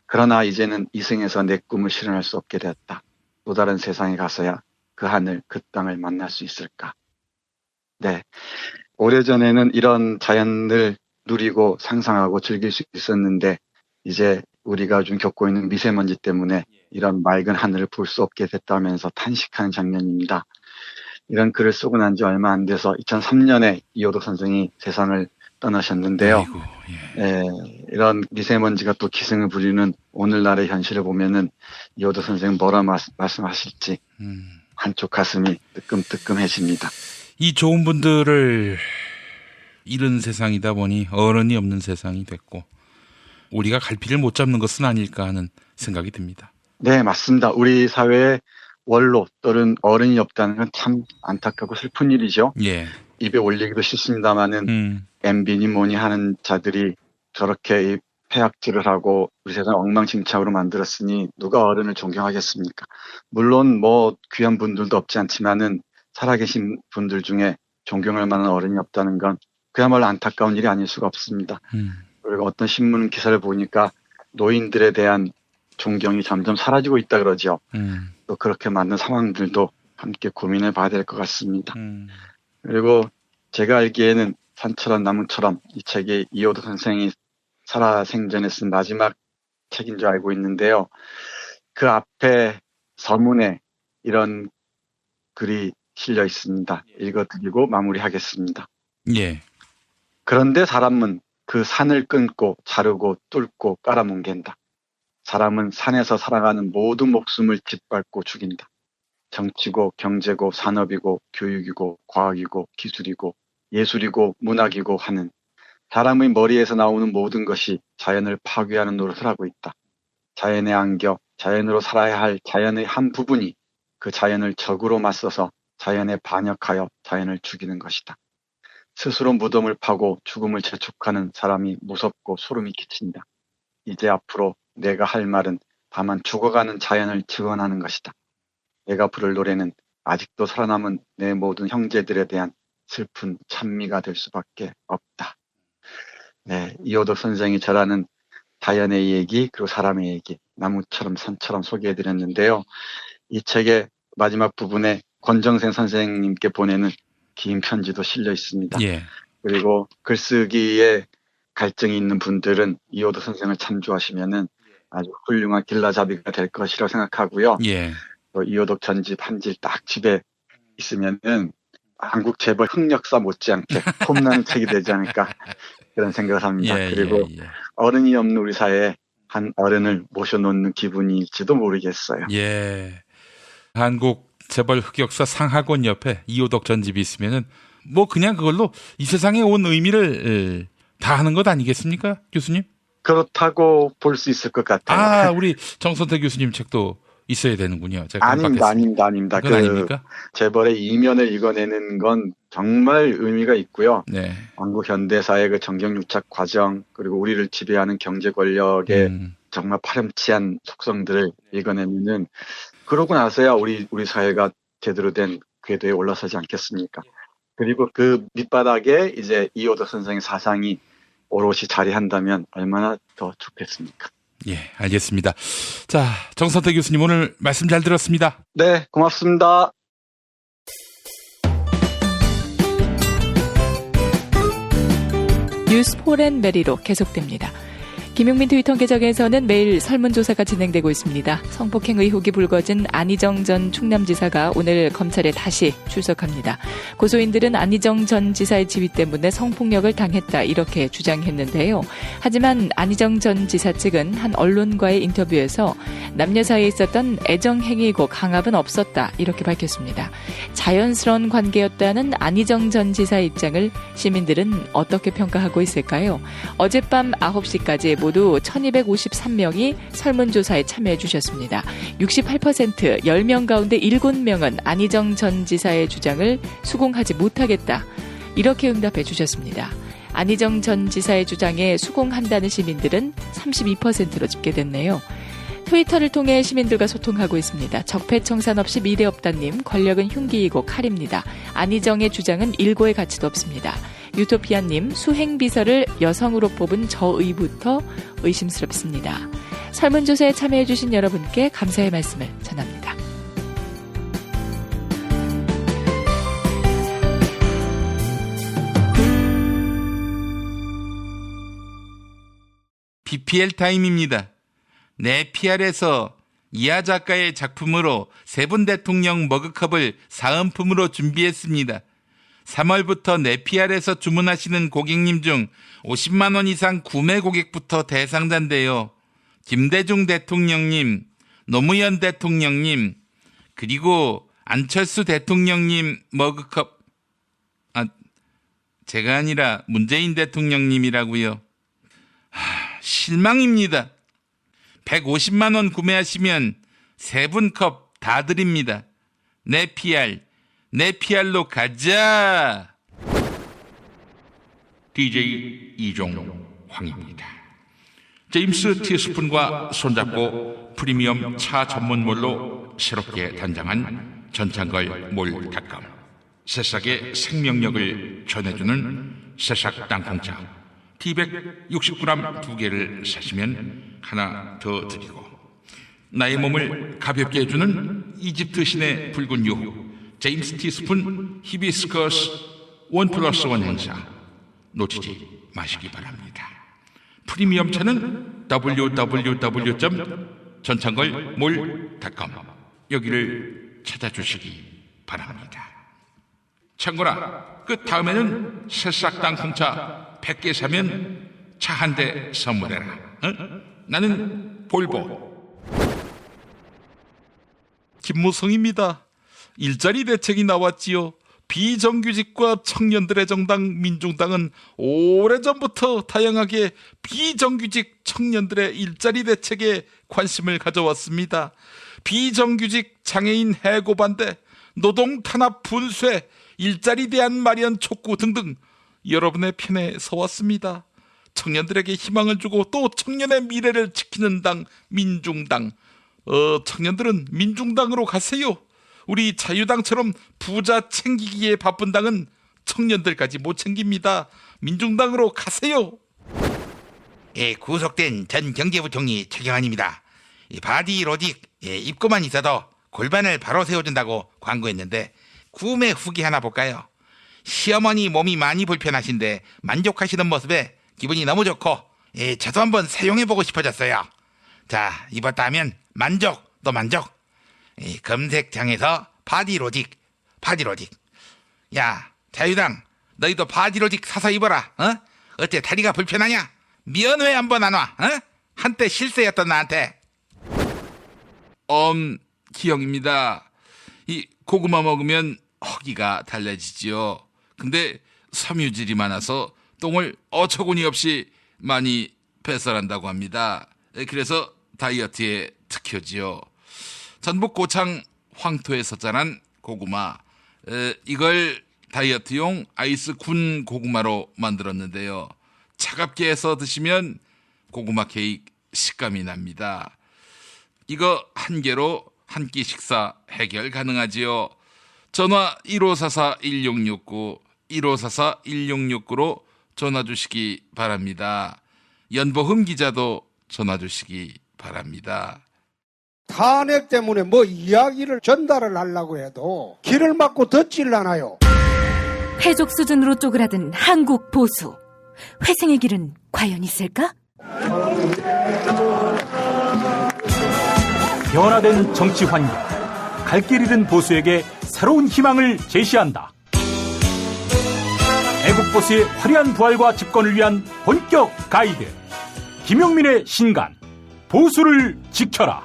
그러나 이제는 이승에서 내 꿈을 실현할 수 없게 되었다. 또 다른 세상에 가서야 그 하늘, 그 땅을 만날 수 있을까? 네. 오래전에는 이런 자연을 누리고 상상하고 즐길 수 있었는데, 이제 우리가 요즘 겪고 있는 미세먼지 때문에 이런 맑은 하늘을 볼 수 없게 됐다면서 탄식하는 장면입니다. 이런 글을 쓰고 난 지 얼마 안 돼서 2003년에 이호덕 선생이 세상을 떠나셨는데요. 아이고, 예. 이런 미세먼지가 또 기승을 부리는 오늘날의 현실을 보면은 이호덕 선생은 뭐라 말씀하실지 한쪽 가슴이 뜨끔뜨끔해집니다. 이 좋은 분들을 잃은 세상이다 보니 어른이 없는 세상이 됐고, 우리가 갈피를 못 잡는 것은 아닐까 하는 생각이 듭니다. 네, 맞습니다. 우리 사회에 원로 또는 어른이 없다는 건 참 안타깝고 슬픈 일이죠. 예. 입에 올리기도 싫습니다만은 MB니 뭐니 하는 자들이 저렇게 이 폐악질을 하고 우리 세상 엉망진창으로 만들었으니 누가 어른을 존경하겠습니까? 물론 뭐 귀한 분들도 없지 않지만은 살아계신 분들 중에 존경할 만한 어른이 없다는 건 그야말로 안타까운 일이 아닐 수가 없습니다. 그리고 어떤 신문 기사를 보니까 노인들에 대한 존경이 점점 사라지고 있다 그러죠. 또 그렇게 맞는 상황들도 함께 고민해 봐야 될 것 같습니다. 그리고 제가 알기에는 산처럼 나무처럼 이 책이 이호덕 선생이 살아생전에 쓴 마지막 책인 줄 알고 있는데요. 그 앞에 서문에 이런 글이 실려 있습니다. 읽어드리고 마무리하겠습니다. 예. 그런데 사람은 그 산을 끊고 자르고 뚫고 깔아뭉갠다. 사람은 산에서 살아가는 모든 목숨을 짓밟고 죽인다. 정치고 경제고 산업이고 교육이고 과학이고 기술이고 예술이고 문학이고 하는 사람의 머리에서 나오는 모든 것이 자연을 파괴하는 노릇을 하고 있다. 자연에 안겨 자연으로 살아야 할 자연의 한 부분이 그 자연을 적으로 맞서서 자연에 반역하여 자연을 죽이는 것이다. 스스로 무덤을 파고 죽음을 재촉하는 사람이 무섭고 소름이 끼친다. 이제 앞으로 내가 할 말은 다만 죽어가는 자연을 증언하는 것이다. 내가 부를 노래는 아직도 살아남은 내 모든 형제들에 대한 슬픈 찬미가 될 수밖에 없다. 네, 이호덕 선생이 전하는 자연의 얘기 그리고 사람의 얘기, 나무처럼 산처럼 소개해드렸는데요. 이 책의 마지막 부분에 권정생 선생님께 보내는 긴 편지도 실려 있습니다. 예. 그리고 글쓰기에 갈증이 있는 분들은 이호덕 선생을 참조하시면은 아주 훌륭한 길라잡이가 될 것이라고 생각하고요. 예. 또 이호덕 전집 한 질 딱 집에 있으면은 한국 재벌 흑역사 못지않게 폼나는 책이 되지 않을까 그런 생각을 합니다. 그리고 어른이 없는 우리 사회에 한 어른을 모셔놓는 기분일지도 모르겠어요. 예. 한국 재벌 흑역사 상하권 옆에 이호덕 전집이 있으면은 뭐 그냥 그걸로 이 세상에 온 의미를 다 하는 것 아니겠습니까, 교수님? 그렇다고 볼 수 있을 것 같아요. 아, 우리 정선태 교수님 책도 있어야 되는군요. 제가 아닙니다. 그 아닙니까? 재벌의 이면을 읽어내는 건 정말 의미가 있고요. 네. 한국 현대사의 그 정경유착 과정 그리고 우리를 지배하는 경제 권력의 정말 파렴치한 속성들을 읽어내면은 그러고 나서야 우리 사회가 제대로 된 궤도에 올라서지 않겠습니까? 그리고 그 밑바닥에 이제 이호덕 선생의 사상이 오롯이 자리한다면 얼마나 더 좋겠습니까? 예, 알겠습니다. 자, 정선태 교수님 오늘 말씀 잘 들었습니다. 네, 고맙습니다. 뉴스 폴앤베리로 계속됩니다. 김용민 트위터 계정에서는 매일 설문조사가 진행되고 있습니다. 성폭행 의혹이 불거진 안희정 전 충남지사가 오늘 검찰에 다시 출석합니다. 고소인들은 안희정 전 지사의 지위 때문에 성폭력을 당했다 이렇게 주장했는데요. 하지만 안희정 전 지사 측은 한 언론과의 인터뷰에서 남녀 사이에 있었던 애정행위이고 강압은 없었다 이렇게 밝혔습니다. 자연스러운 관계였다는 안희정 전 지사의 입장을 시민들은 어떻게 평가하고 있을까요? 어젯밤 9시까지 모두 1253명이 설문조사에 참여해 주셨습니다. 68% 10명 가운데 7명은 안희정 전 지사의 주장을 수긍하지 못하겠다. 이렇게 응답해 주셨습니다. 안희정 전 지사의 주장에 수긍한다는 시민들은 32%로 집계됐네요. 트위터를 통해 시민들과 소통하고 있습니다. 적폐청산 없이 미래 없다님, 권력은 흉기이고 칼입니다. 안희정의 주장은 일고의 가치도 없습니다. 유토피아님, 수행비서를 여성으로 뽑은 저 의부터 의심스럽습니다. 설문조사에 참여해주신 여러분께 감사의 말씀을 전합니다. BPL 타임입니다. 네피알에서 이하 작가의 작품으로 세분 대통령 머그컵을 사은품으로 준비했습니다. 3월부터 네피알에서 주문하시는 고객님 중 50만 원 이상 구매 고객부터 대상자인데요. 김대중 대통령님, 노무현 대통령님, 그리고 안철수 대통령님 머그컵, 제가 아니라 문재인 대통령님이라고요. 실망입니다. 150만 원 구매하시면 3분 컵 다 드립니다. 네피알로 가자. DJ 이종 황입니다. 제임스 티스푼과 손잡고 프리미엄 차 전문몰로 새롭게 단장한 전창걸 몰닷컴. 새싹의 생명력을 전해주는 새싹 땅콩차 T160g 2개를 사시면 하나 더 드리고, 나의 몸을 가볍게 해주는 이집트 신의 붉은 유 제임스 티스푼 히비스커스 1+1 행사 놓치지 마시기 바랍니다. 프리미엄 차는 www.전창걸몰닷컴 여기를 찾아주시기 바랍니다. 참고나 그 다음에는 새싹 땅콩차 100개 사면 차 한 대 선물해라. 나는 볼보. 김무성입니다. 일자리 대책이 나왔지요. 비정규직과 청년들의 정당 민중당은 오래전부터 다양하게 비정규직 청년들의 일자리 대책에 관심을 가져왔습니다. 비정규직 장애인 해고 반대, 노동 탄압 분쇄, 일자리 대안 마련 촉구 등등 여러분의 편에 서왔습니다. 청년들에게 희망을 주고 또 청년의 미래를 지키는 당 민중당. 청년들은 민중당으로 가세요. 우리 자유당처럼 부자 챙기기에 바쁜 당은 청년들까지 못 챙깁니다. 민중당으로 가세요. 예, 구속된 전 경제부총리 최경환입니다. 바디 로직 입고만 있어도 골반을 바로 세워준다고 광고했는데 구매 후기 하나 볼까요? 시어머니 몸이 많이 불편하신데 만족하시는 모습에 기분이 너무 좋고 저도 한번 사용해보고 싶어졌어요. 자, 입었다 하면 만족 또 만족. 검색창에서 바디로직. 야, 자유당 너희도 바디로직 사서 입어라. 어때, 다리가 불편하냐? 면회 한번 안 와? 한때 실세였던 나한테. 기영입니다. 이 고구마 먹으면 허기가 달라지지요. 근데 섬유질이 많아서 똥을 어처구니 없이 많이 배설한다고 합니다. 그래서 다이어트에 특효지요. 전북 고창 황토에서 자란 고구마, 이걸 다이어트용 아이스 군 고구마로 만들었는데요. 차갑게 해서 드시면 고구마 케이크 식감이 납니다. 이거 한 개로 한 끼 식사 해결 가능하지요. 전화 1544-1669, 1544-1669로 전화 주시기 바랍니다. 연보흠 기자도 전화 주시기 바랍니다. 탄핵 때문에 뭐 이야기를 전달을 하려고 해도 길을 막고 듣질 않아요. 해족 수준으로 쪼그라든 한국 보수. 회생의 길은 과연 있을까? 변화된 정치 환경, 갈 길 잃은 보수에게 새로운 희망을 제시한다. 애국보수의 화려한 부활과 집권을 위한 본격 가이드, 김용민의 신간, 보수를 지켜라.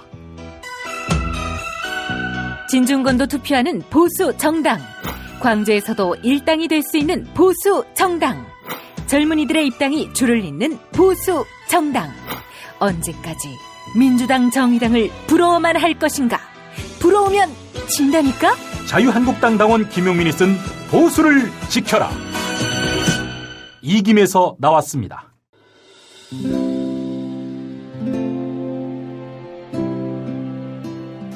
진중권도 투표하는 보수 정당, 광주에서도 일당이 될 수 있는 보수 정당, 젊은이들의 입당이 줄을 잇는 보수 정당. 언제까지 민주당 정의당을 부러워만 할 것인가? 부러우면 진다니까? 자유한국당 당원 김용민이 쓴 보수를 지켜라. 이김에서 나왔습니다.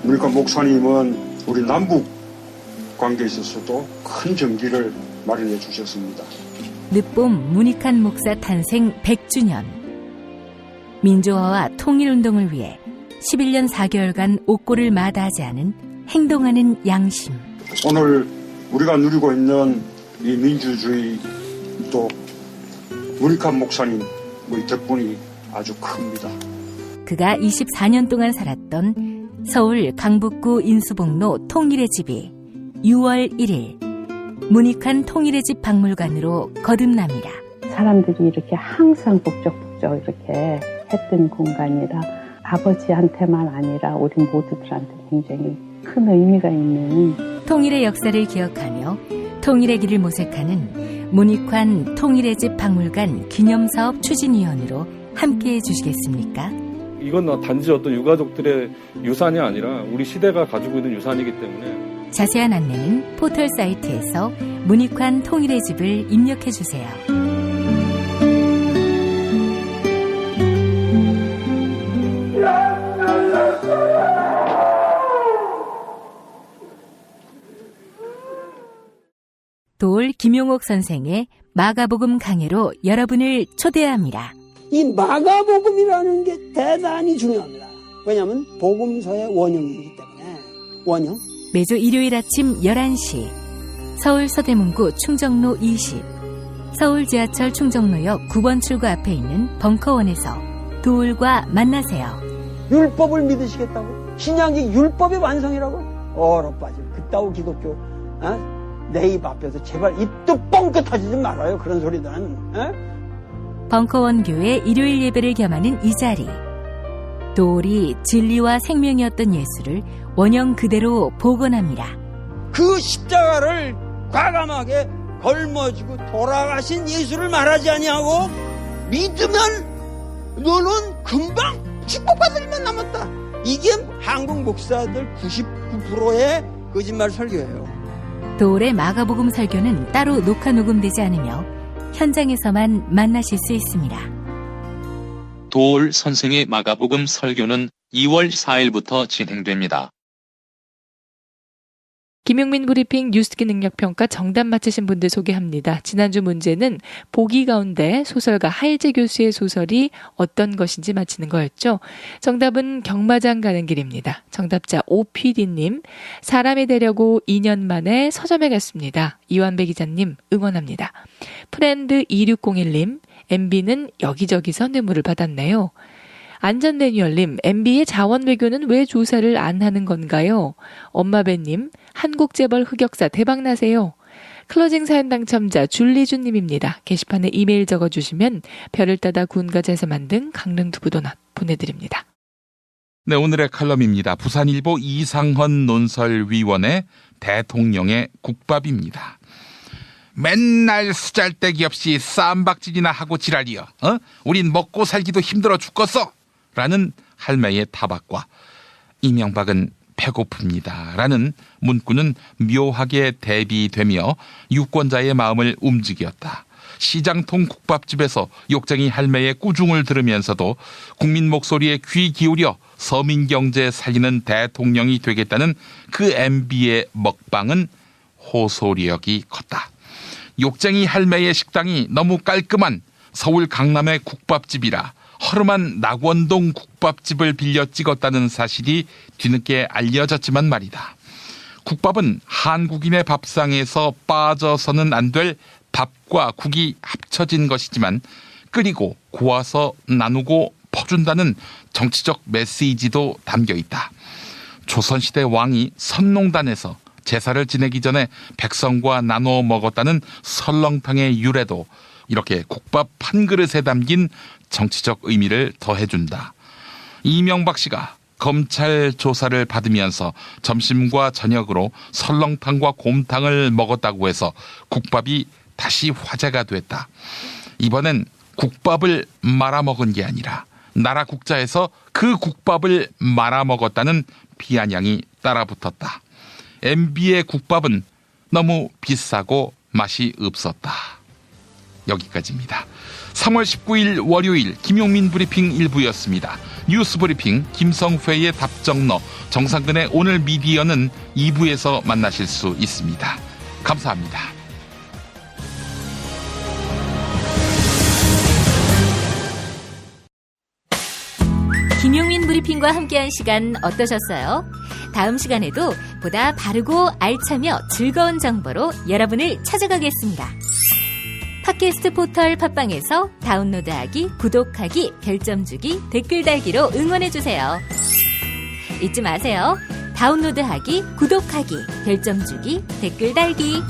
그러니까 목사님은 우리 남북 관계에 있어서도 큰 정기를 마련해 주셨습니다. 늦봄 문익환 목사 탄생 100주년. 민주화와 통일운동을 위해 11년 4개월간 옥고를 마다하지 않은 행동하는 양심. 오늘 우리가 누리고 있는 이 민주주의 또 문익환 목사님 덕분이 아주 큽니다. 그가 24년 동안 살았던 서울 강북구 인수복로 통일의 집이 6월 1일 문익환 통일의 집 박물관으로 거듭납니다. 사람들이 이렇게 항상 북적북적 이렇게 했던 공간이라 아버지한테만 아니라 우리 모두들한테 굉장히 큰 의미가 있는 통일의 역사를 기억하며 통일의 길을 모색하는 문익환 통일의 집 박물관 기념사업 추진위원으로 함께해 주시겠습니까? 이건 단지 어떤 유가족들의 유산이 아니라 우리 시대가 가지고 있는 유산이기 때문에 자세한 안내는 포털 사이트에서 문익환 통일의 집을 입력해 주세요. 도올 김용옥 선생의 마가복음 강해로 여러분을 초대합니다. 이 마가복음이라는 게 대단히 중요합니다. 왜냐하면 복음서의 원형이기 때문에. 원형. 매주 일요일 아침 11시 서울 서대문구 충정로 20, 서울 지하철 충정로역 9번 출구 앞에 있는 벙커원에서 도울과 만나세요. 율법을 믿으시겠다고? 신약이 율법의 완성이라고? 얼어빠질 그따위 기독교 내 입 앞에서 제발 입도 뻥끗하지 좀 말아요. 그런 소리는. 벙커원 교회 일요일 예배를 겸하는 이 자리. 도울이 진리와 생명이었던 예수를 원형 그대로 복원합니다. 그 십자가를 과감하게 걸머지고 돌아가신 예수를 말하지 아니하고 믿으면 너는 금방 축복받을 일만 남았다. 이게 한국 목사들 99%의 거짓말 설교예요. 도울의 마가복음 설교는 따로 녹화 녹음되지 않으며 현장에서만 만나실 수 있습니다. 도울 선생의 마가복음 설교는 2월 4일부터 진행됩니다. 김용민 브리핑 뉴스기 능력평가 정답 맞히신 분들 소개합니다. 지난주 문제는 보기 가운데 소설가 하일재 교수의 소설이 어떤 것인지 맞히는 거였죠. 정답은 경마장 가는 길입니다. 정답자 오PD님, 사람이 되려고 2년 만에 서점에 갔습니다. 이완배 기자님 응원합니다. 프렌드 2601님, MB는 여기저기서 뇌물을 받았네요. 안전매뉴얼님, MB의 자원외교는 왜 조사를 안 하는 건가요? 엄마배님, 한국재벌 흑역사 대박나세요. 클로징 사연 당첨자 줄리준님입니다. 게시판에 이메일 적어주시면 별을 따다 군가자에서 만든 강릉두부도넛 보내드립니다. 네, 오늘의 칼럼입니다. 부산일보 이상헌 논설위원의 대통령의 국밥입니다. 맨날 쓰잘데기 없이 쌈박질이나 하고 지랄이여. 우린 먹고 살기도 힘들어 죽겠어. 라는 할매의 타박과 이명박은 배고픕니다. 라는 문구는 묘하게 대비되며 유권자의 마음을 움직였다. 시장통 국밥집에서 욕쟁이 할매의 꾸중을 들으면서도 국민 목소리에 귀 기울여 서민경제 살리는 대통령이 되겠다는 그 MB의 먹방은 호소력이 컸다. 욕쟁이 할매의 식당이 너무 깔끔한 서울 강남의 국밥집이라 허름한 낙원동 국밥집을 빌려 찍었다는 사실이 뒤늦게 알려졌지만 말이다. 국밥은 한국인의 밥상에서 빠져서는 안 될 밥과 국이 합쳐진 것이지만 끓이고 고아서 나누고 퍼준다는 정치적 메시지도 담겨 있다. 조선시대 왕이 선농단에서 제사를 지내기 전에 백성과 나눠 먹었다는 설렁탕의 유래도 이렇게 국밥 한 그릇에 담긴 정치적 의미를 더해준다. 이명박 씨가 검찰 조사를 받으면서 점심과 저녁으로 설렁탕과 곰탕을 먹었다고 해서 국밥이 다시 화제가 됐다. 이번엔 국밥을 말아먹은 게 아니라 나라 국자에서 그 국밥을 말아먹었다는 비아냥이 따라붙었다. MB의 국밥은 너무 비싸고 맛이 없었다. 여기까지입니다. 3월 19일 월요일 김용민 브리핑 1부였습니다. 뉴스 브리핑 김성회의 답정너 정상근의 오늘 미디어는 2부에서 만나실 수 있습니다. 감사합니다. 김용민 브리핑과 함께한 시간 어떠셨어요? 다음 시간에도 보다 바르고 알차며 즐거운 정보로 여러분을 찾아가겠습니다. 팟캐스트 포털 팟빵에서 다운로드하기, 구독하기, 별점 주기, 댓글 달기로 응원해주세요. 잊지 마세요. 다운로드하기, 구독하기, 별점 주기, 댓글 달기.